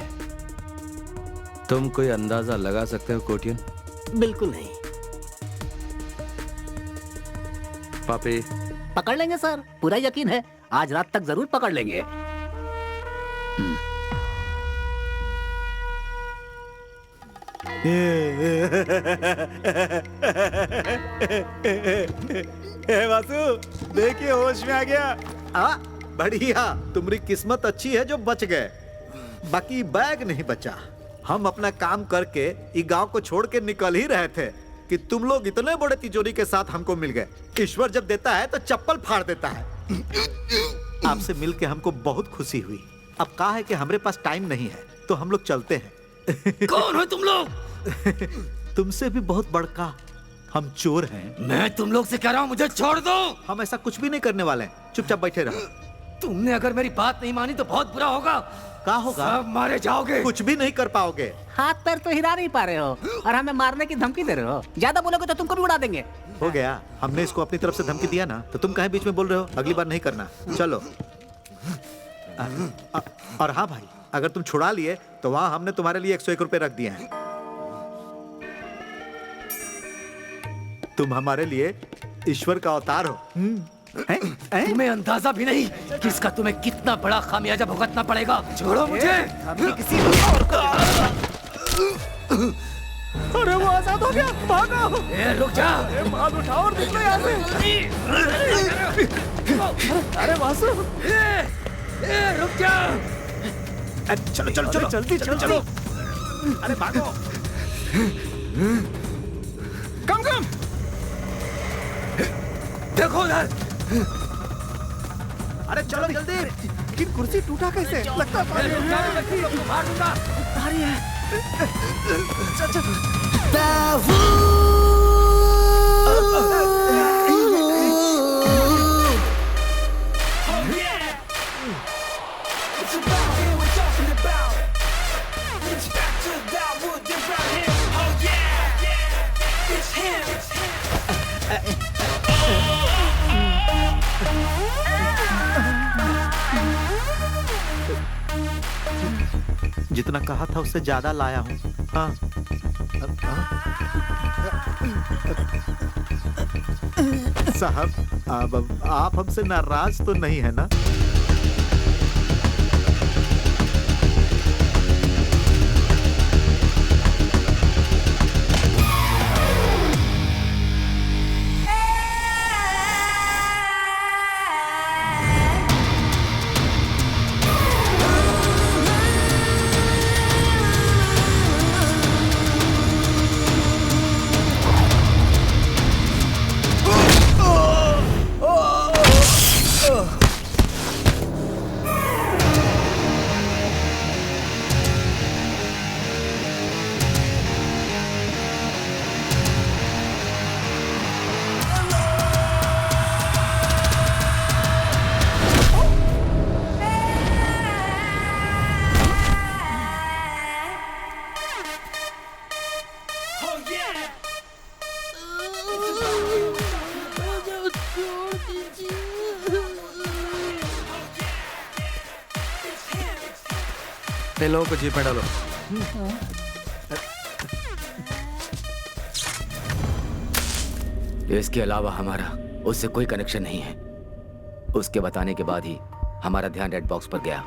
तुम कोई अंदाजा लगा सकते हो कोटियन? बिल्कुल नहीं. पापी पकड़ लेंगे सर, पूरा यकीन है. आज रात तक जरूर पकड़ लेंगे. वासु, देखिए होश में आ गया. बढ़िया, तुम्हारी किस्मत अच्छी है जो बच गए. बाकी बैग नहीं बचा. हम अपना काम करके इस गांव को छोड़ के निकल ही रहे थे कि तुम लोग इतने बड़े तिजोरी के साथ हमको मिल गए. ईश्वर जब देता है तो चप्पल फाड़ देता है. आपसे मिलके हमको बहुत खुशी हुई. अब कहा है कि हमारे पास टाइम नहीं है, तो हम लोग चलते हैं. कौन हो तुम लोग? तुमसे भी बहुत बड़का हम चोर हैं. मैं तुम लोग से कह रहा हूँ, मुझे छोड़ दो. हम ऐसा कुछ भी नहीं करने वाले हैं. चुपचाप बैठे रहो. तुमने अगर मेरी बात नहीं मानी तो बहुत बुरा होगा. क्या होगा? सब मारे जाओगे. कुछ भी नहीं कर पाओगे. हाथ पैर तो हिला नहीं पा रहे हो और हमें मारने की धमकी दे रहे हो. ज्यादा बोलोगे तो तुमको भी उड़ा देंगे. हो गया, हमने इसको अपनी तरफ से धमकी दिया ना, तो तुम कहीं बीच में बोल रहे हो. अगली बार नहीं करना. चलो. और हाँ भाई, अगर तुम छुड़ा लिए तो वहां हमने तुम्हारे लिए 101 रुपए रख दिए हैं. तुम हमारे लिए ईश्वर का अवतार हो. तुम्हें अंदाजा भी नहीं कि इसका तुम्हें कितना बड़ा खामियाजा भुगतना पड़ेगा. छोड़ो मुझे. किसी और को. अरे वो आजाद हो गया. भागो. रुक जा. माल उठाओ और निकलो यहाँ से. अरे वासु, रुक जा. चलो चलो चलो जल्दी चलो चलो. अरे भागो. कम कम. देखो उधर. अरे चलो जल्दी. कि कुर्सी टूटा कैसे? लगता है मार दूंगा. भारी है. चल चल. जितना कहा था उससे ज्यादा लाया हूँ. हाँ. साहब, अब आप हमसे नाराज तो नहीं है ना? इन लोगों को जीप में डालो. इसके अलावा हमारा उससे कोई कनेक्शन नहीं है। उसके बताने के बाद ही हमारा ध्यान रेड बॉक्स पर गया।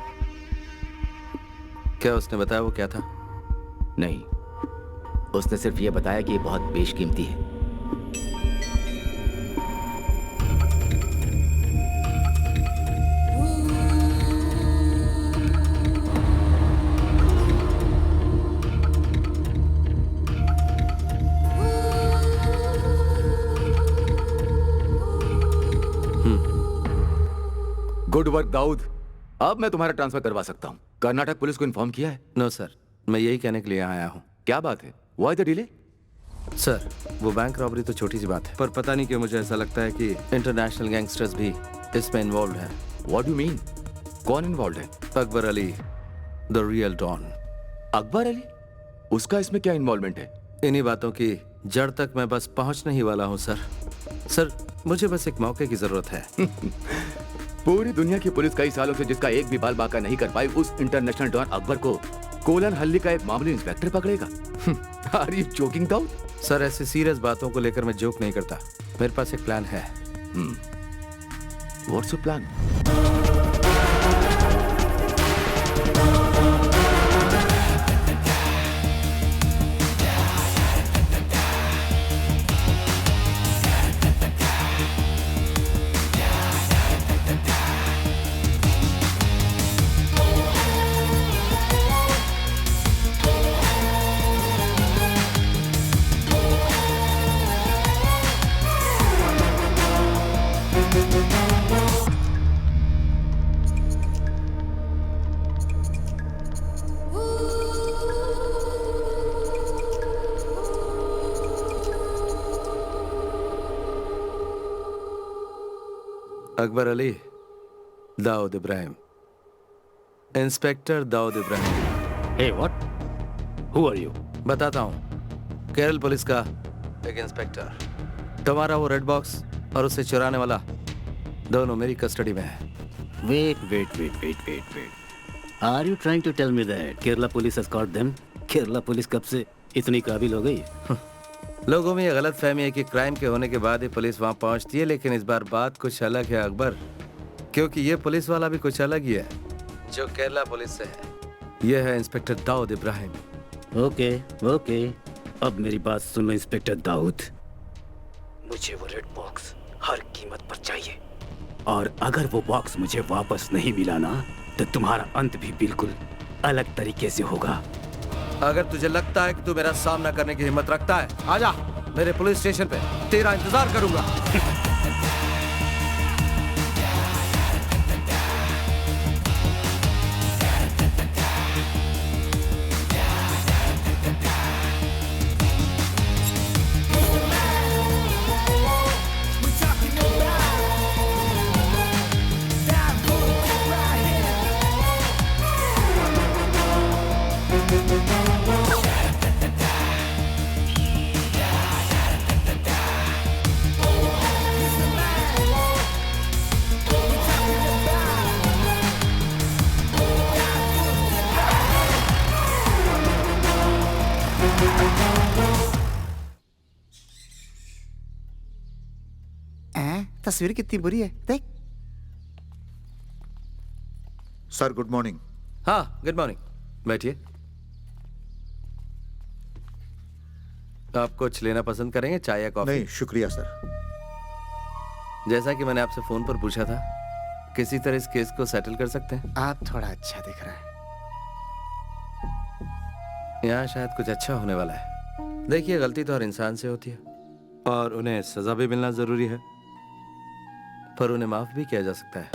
क्या उसने बताया वो क्या था? नहीं, उसने सिर्फ ये बताया कि ये बहुत बेशकीमती है। Good work Dawood. अब मैं तुम्हारा ट्रांसफर करवा सकता हूँ। कर्नाटक पुलिस को इन्फॉर्म किया है? नो सर, मैं यही कहने के लिए यहाँ आया हूँ। क्या बात है? Why the delay? सर, वो बैंक रॉबरी तो छोटी सी बात है, पर पता नहीं क्यों मुझे ऐसा लगता है कि इंटरनेशनल गैंगस्टर्स भी इसमें इन्वॉल्व हैं। What do mean? कौन इन्वॉल्व है? Akbar Ali, the real don. Akbar Ali? उसका इसमें क्या इन्वॉल्वमेंट है? इन्हीं बातों की जड़ तक मैं बस पहुंचने ही वाला हूं सर। सर, मुझे बस एक मौके की जरूरत है। पूरी दुनिया की पुलिस कई सालों से जिसका एक भी बाल बाका नहीं कर पाई, उस इंटरनेशनल डॉन अकबर को कोलन हल्ली का एक मामूली इंस्पेक्टर पकड़ेगा? Are you joking Dawood? Sir, ऐसी सीरियस बातों को लेकर मैं जोक नहीं करता। मेरे पास एक प्लान है। What's your plan? Akbar Ali, Dawood Ibrahim, inspector Dawood Ibrahim. Hey, what? Who are you? बताता हूँ। केरल पुलिस का एक इंस्पेक्टर। तुम्हारा वो रेड बॉक्स और उसे चुराने वाला दोनों मेरी कस्टडी में है। Wait. Are you trying to tell me that Kerala police has caught them? Kerala police कब से इतनी काबिल हो गई? लोगों में ये गलत फहमी है कि क्राइम के होने के बाद ही पुलिस वहां पहुंचती है, लेकिन इस बार बात कुछ अलग है अकबर, क्योंकि ये पुलिस वाला भी कुछ अलग ही है जो केरला पुलिस से है। ये है इंस्पेक्टर दाऊद इब्राहिम। ओके, अब मेरी बात सुन लो इंस्पेक्टर दाऊद। मुझे वो रेड बॉक्स हर कीमत पर चाहिए, और अगर वो बॉक्स मुझे वापस नहीं मिला ना, तो तुम्हारा अंत भी बिल्कुल अलग तरीके से होगा। अगर तुझे लगता है कि तू मेरा सामना करने की हिम्मत रखता है, आजा मेरे पुलिस स्टेशन पे, तेरा इंतजार करूंगा। तस्वीर कितनी बुरी है, देख। Sir, good morning. हाँ, गुड मॉर्निंग। बैठिए। आप कुछ लेना पसंद करेंगे, चाय या कॉफी? नहीं शुक्रिया सर। जैसा कि मैंने आपसे फोन पर पूछा था, किसी तरह इस केस को सेटल कर सकते हैं? आप थोड़ा अच्छा दिख रहा है। यहाँ शायद कुछ अच्छा होने वाला है। देखिए, गलती तो हर इंसान से होती है और उन्हें सजा भी मिलना जरूरी है, पर उन्हें माफ भी किया जा सकता है।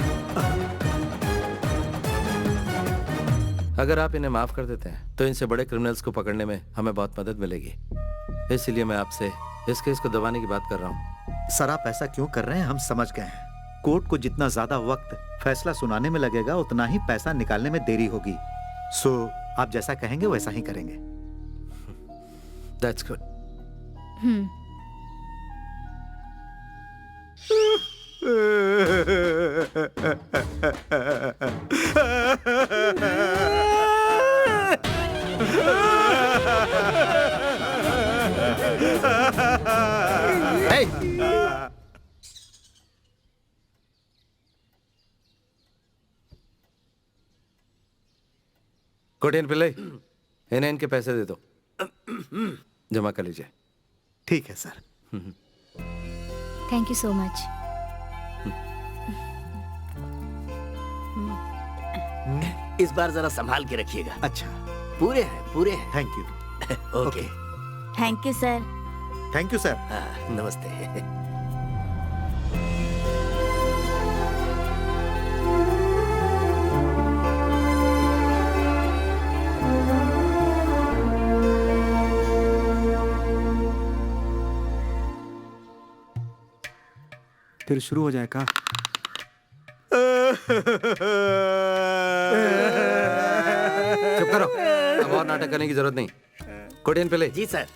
अगर आप इन्हें माफ कर देते हैं तो इनसे बड़े क्रिमिनल्स को पकड़ने में हमें बहुत मदद मिलेगी। इसलिए मैं आपसे इस केस को दबाने की बात कर रहा हूँ। सर, आप ऐसा क्यों कर रहे हैं, हम समझ गए हैं। कोर्ट को जितना ज्यादा वक्त फैसला सुनाने में लगेगा, उतना ही पैसा निकालने में देरी होगी। सो आप जैसा कहेंगे वैसा ही करेंगे। That's good. कोटियन पिल्ले, इन्हें इनके पैसे दे दो, जमा कर लीजिए। ठीक है sir. Thank you so much. इस बार जरा संभाल के रखिएगा। अच्छा। पूरे हैं। Thank you. Okay. Thank you sir. Thank you sir. नमस्ते। फिर शुरू हो जाए का? चुप करो, अब और नाटक करने की जरूरत नहीं। कोटियन पिल्ले। जी सर।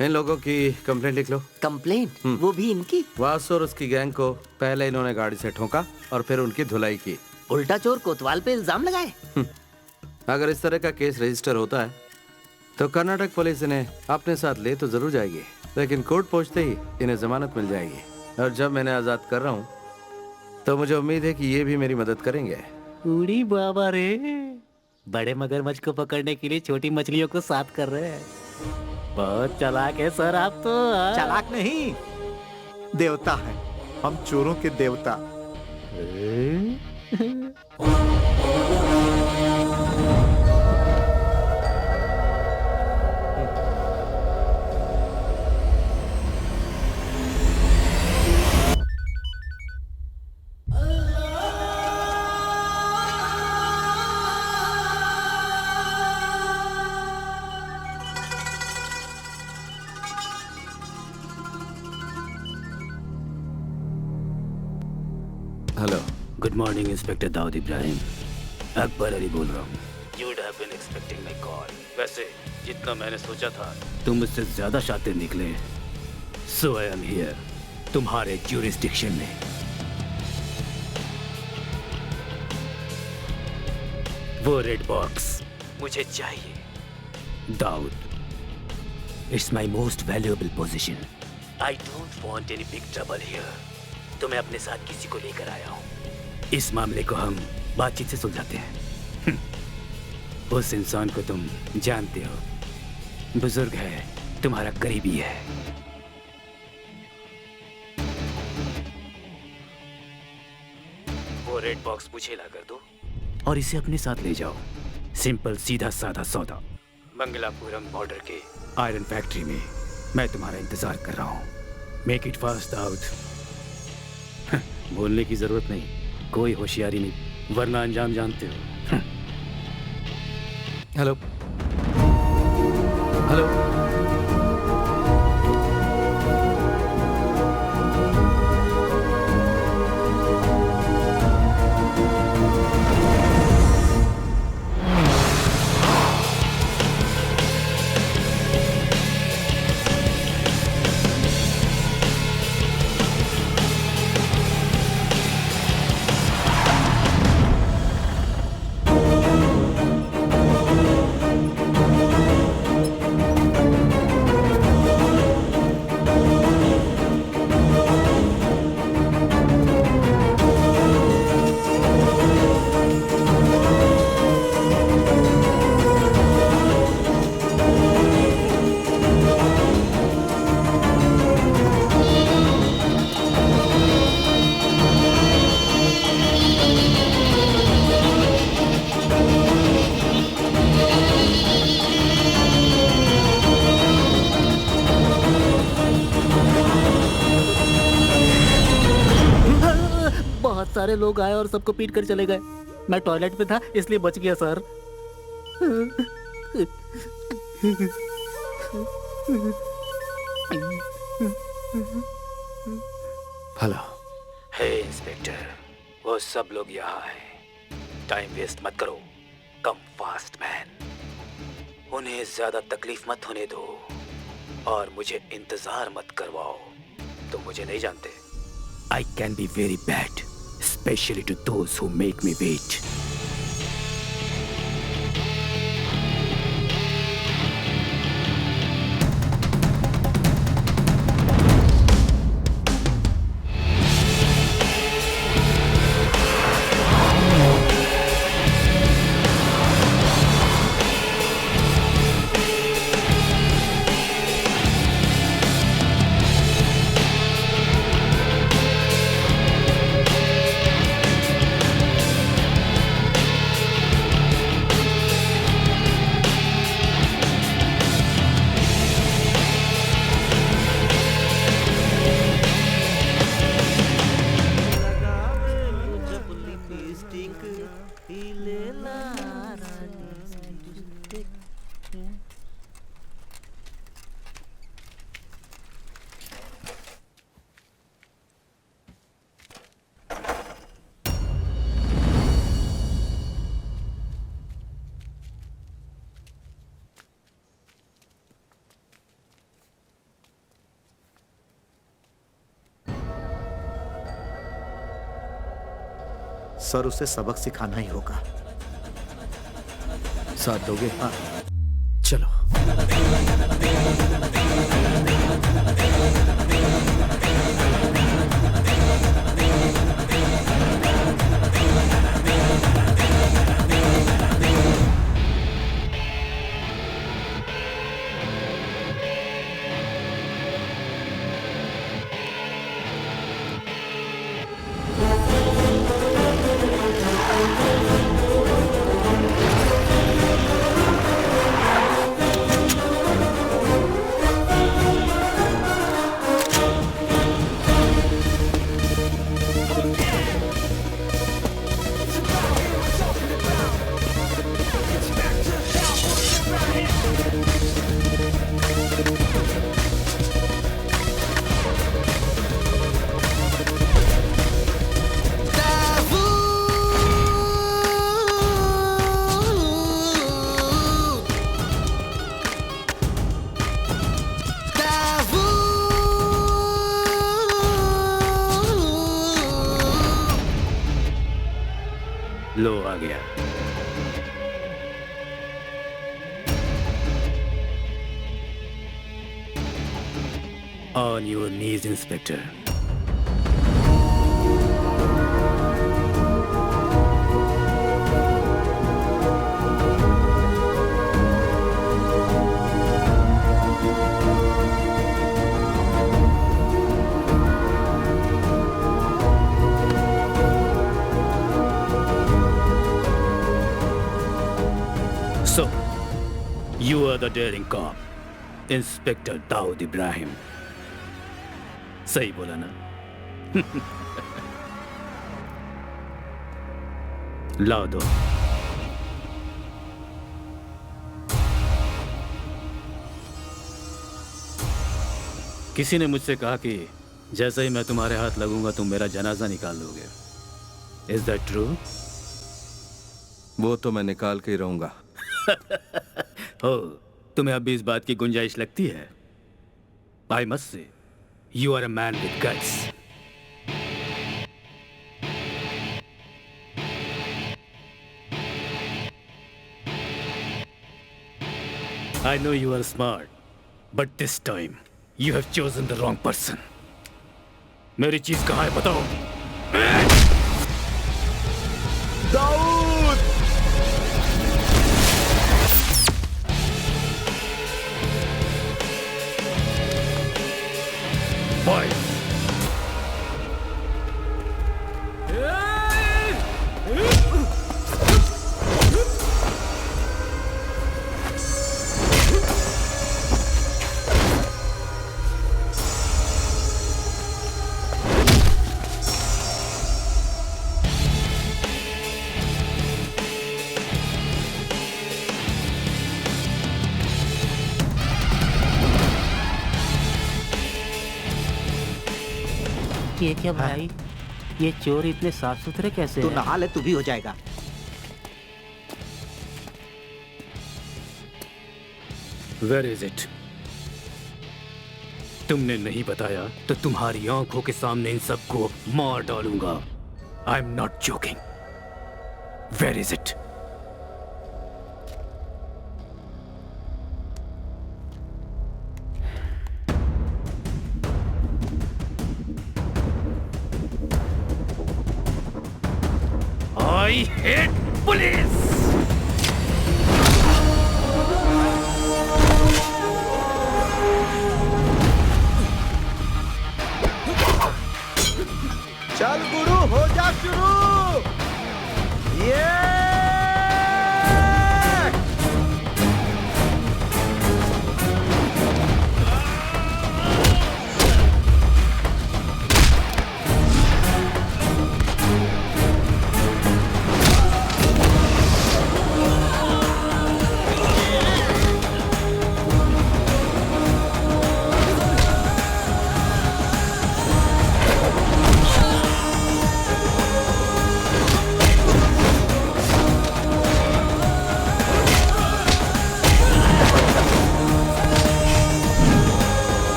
इन लोगों की कंप्लेंट लिख लो। कंप्लेंट? वो भी इनकी? वासु और उसकी गैंग को पहले इन्होंने गाड़ी से ठोका और फिर उनकी धुलाई की। उल्टा चोर कोतवाल पे इल्जाम लगाए। अगर इस तरह का केस रजिस्टर होता है तो कर्नाटक पुलिस इन्हें अपने साथ ले तो जरूर जाएगी, लेकिन कोर्ट पहुंचते ही इन्हें जमानत मिल जाएगी। और जब मैंने आजाद कर रहा हूँ तो मुझे उम्मीद है कि ये भी मेरी मदद करेंगे। उड़ी बाबा रे, बड़े मगरमच्छ को पकड़ने के लिए छोटी मछलियों को साथ कर रहे हैं। बहुत चालाक है सर आप तो। चालाक नहीं, देवता है हम, चोरों के देवता। Hello. Good morning inspector Dawood Ibrahim. Akbar Ali बोल रहा हूँ। You would have been expecting my call. वैसे जितना मैंने सोचा था तुम मुझसे ज्यादा शातिर निकले। So I am here, तुम्हारे jurisdiction में। वो रेड बॉक्स मुझे चाहिए Dawood. It's my most valuable possession. I don't want any big trouble here. तो मैं अपने साथ किसी को लेकर आया हूँ। इस मामले को हम बातचीत से सुलझाते हैं। उस इंसान को तुम जानते हो, बुजुर्ग है, तुम्हारा करीबी है। वो रेड बॉक्स मुझे ला कर दो और इसे अपने साथ ले जाओ। सिंपल सीधा साधा सौदा। मंगलापुरम बॉर्डर के आयरन फैक्ट्री में मैं तुम्हारा इंतजार कर रहा हूँ। Make it fast Dawood. बोलने की जरूरत नहीं, कोई होशियारी नहीं, वरना अंजाम जानते हो। Hello hello. सारे लोग आए और सबको पीट कर चले गए। मैं टॉयलेट में था इसलिए बच गया सर। हेलो। हे इंस्पेक्टर, वो सब लोग यहाँ हैं। टाइम वेस्ट मत करो। Come fast man. उन्हें ज्यादा तकलीफ मत होने दो और मुझे इंतजार मत करवाओ। तुम मुझे नहीं जानते। I can be very bad, especially to those who make me wait. Lipstick ही लेना रानी। सर उसे सबक सिखाना ही होगा। साथ दोगे? हाँ चलो। लो आ गया। On your knees, Inspector. So, you are the daring cop, Inspector Dawood Ibrahim. सही बोला ना? लाओ दो। किसी ने मुझसे कहा कि जैसे ही मैं तुम्हारे हाथ लगूंगा तुम मेरा जनाजा निकाल लोगे। Is that true? वो तो मैं निकाल के ही रहूंगा। हो, तुम्हें अब भी इस बात की गुंजाइश लगती है? I must say, you are a man with guts. I know you are smart, but this time you have chosen the wrong person. मेरी चीज कहाँ है बताओ? दाऊद! Boy! ये क्या भाई? ये चोर इतने साफ सुथरे कैसे तू हैं? नहा ले, तू भी हो जाएगा। Where is it? तुमने नहीं बताया तो तुम्हारी आंखों के सामने इन सबको मार डालूंगा। I'm not joking. Where is it? I hate police! चल गुरु हो जा शुरू। ये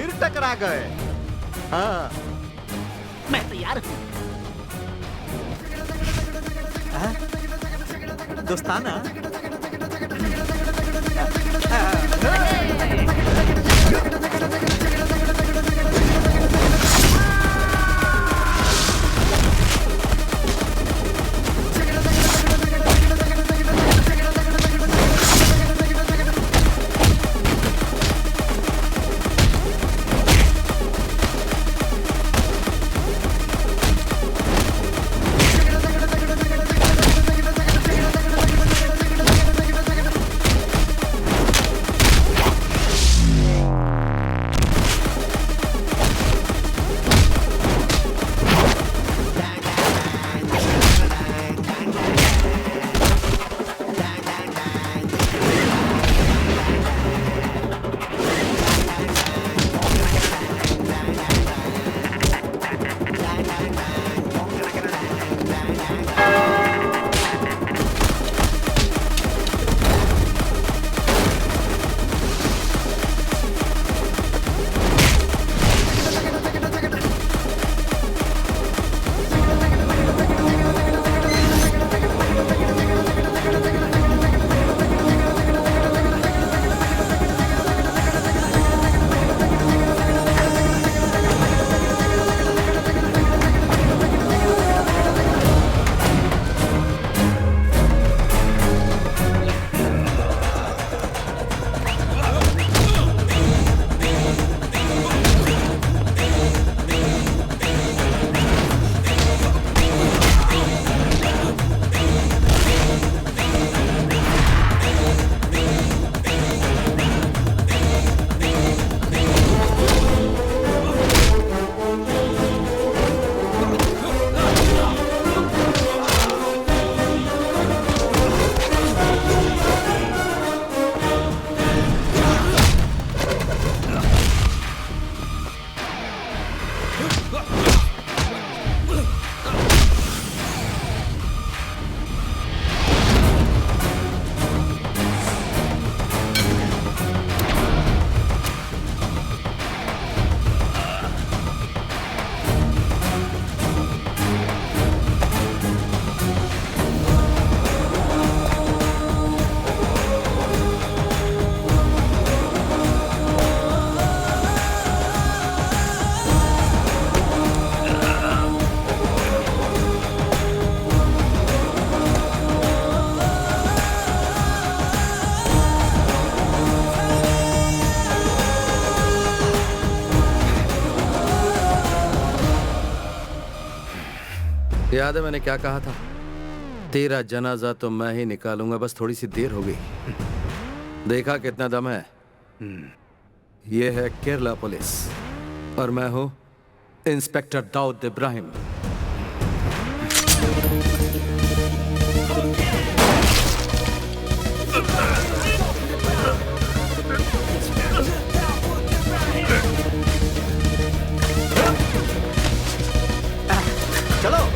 फिर टकरा गए। हाँ मैं तैयार हूँ। हाँ? दोस्ताना। याद है मैंने क्या कहा था? तेरा जनाजा तो मैं ही निकालूंगा, बस थोड़ी सी देर हो गई। देखा कितना दम है। ये है केरला पुलिस और मैं हूं इंस्पेक्टर दाऊद इब्राहिम। चलो।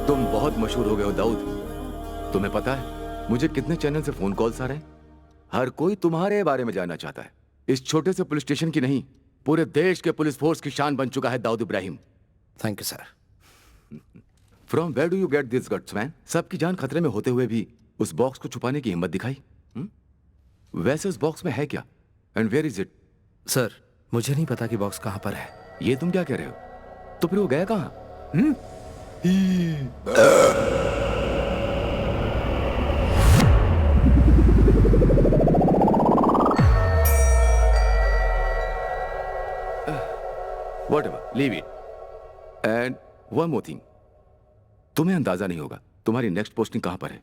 तुम बहुत मशहूर हो गए हो दाऊद। तुम्हें पता है मुझे कितने चैनल से फोन कॉल्स आ रहे हैं? हर कोई तुम्हारे बारे में जानना चाहता है। इस छोटे से पुलिस स्टेशन की नहीं, पूरे देश के पुलिस फोर्स की शान बन चुका है Dawood Ibrahim. Thank you sir. From where do you get this guts man? सबकी जान खतरे में होते हुए भी उस बॉक्स को छुपाने की हिम्मत दिखाई। वैसे उस बॉक्स में है क्या? And where is it? Sir मुझे नहीं पता कि बॉक्स कहाँ पर है। ये तुम क्या कह रहे हो? तो फिर वो गया कहाँ? Whatever, leave it. And one more thing. तुम्हें अंदाजा नहीं होगा तुम्हारी नेक्स्ट पोस्टिंग कहां पर है।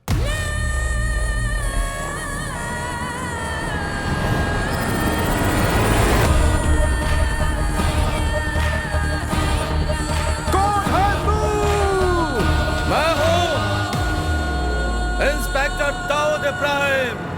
मैं हूं इंस्पेक्टर दाऊद इब्राहिम।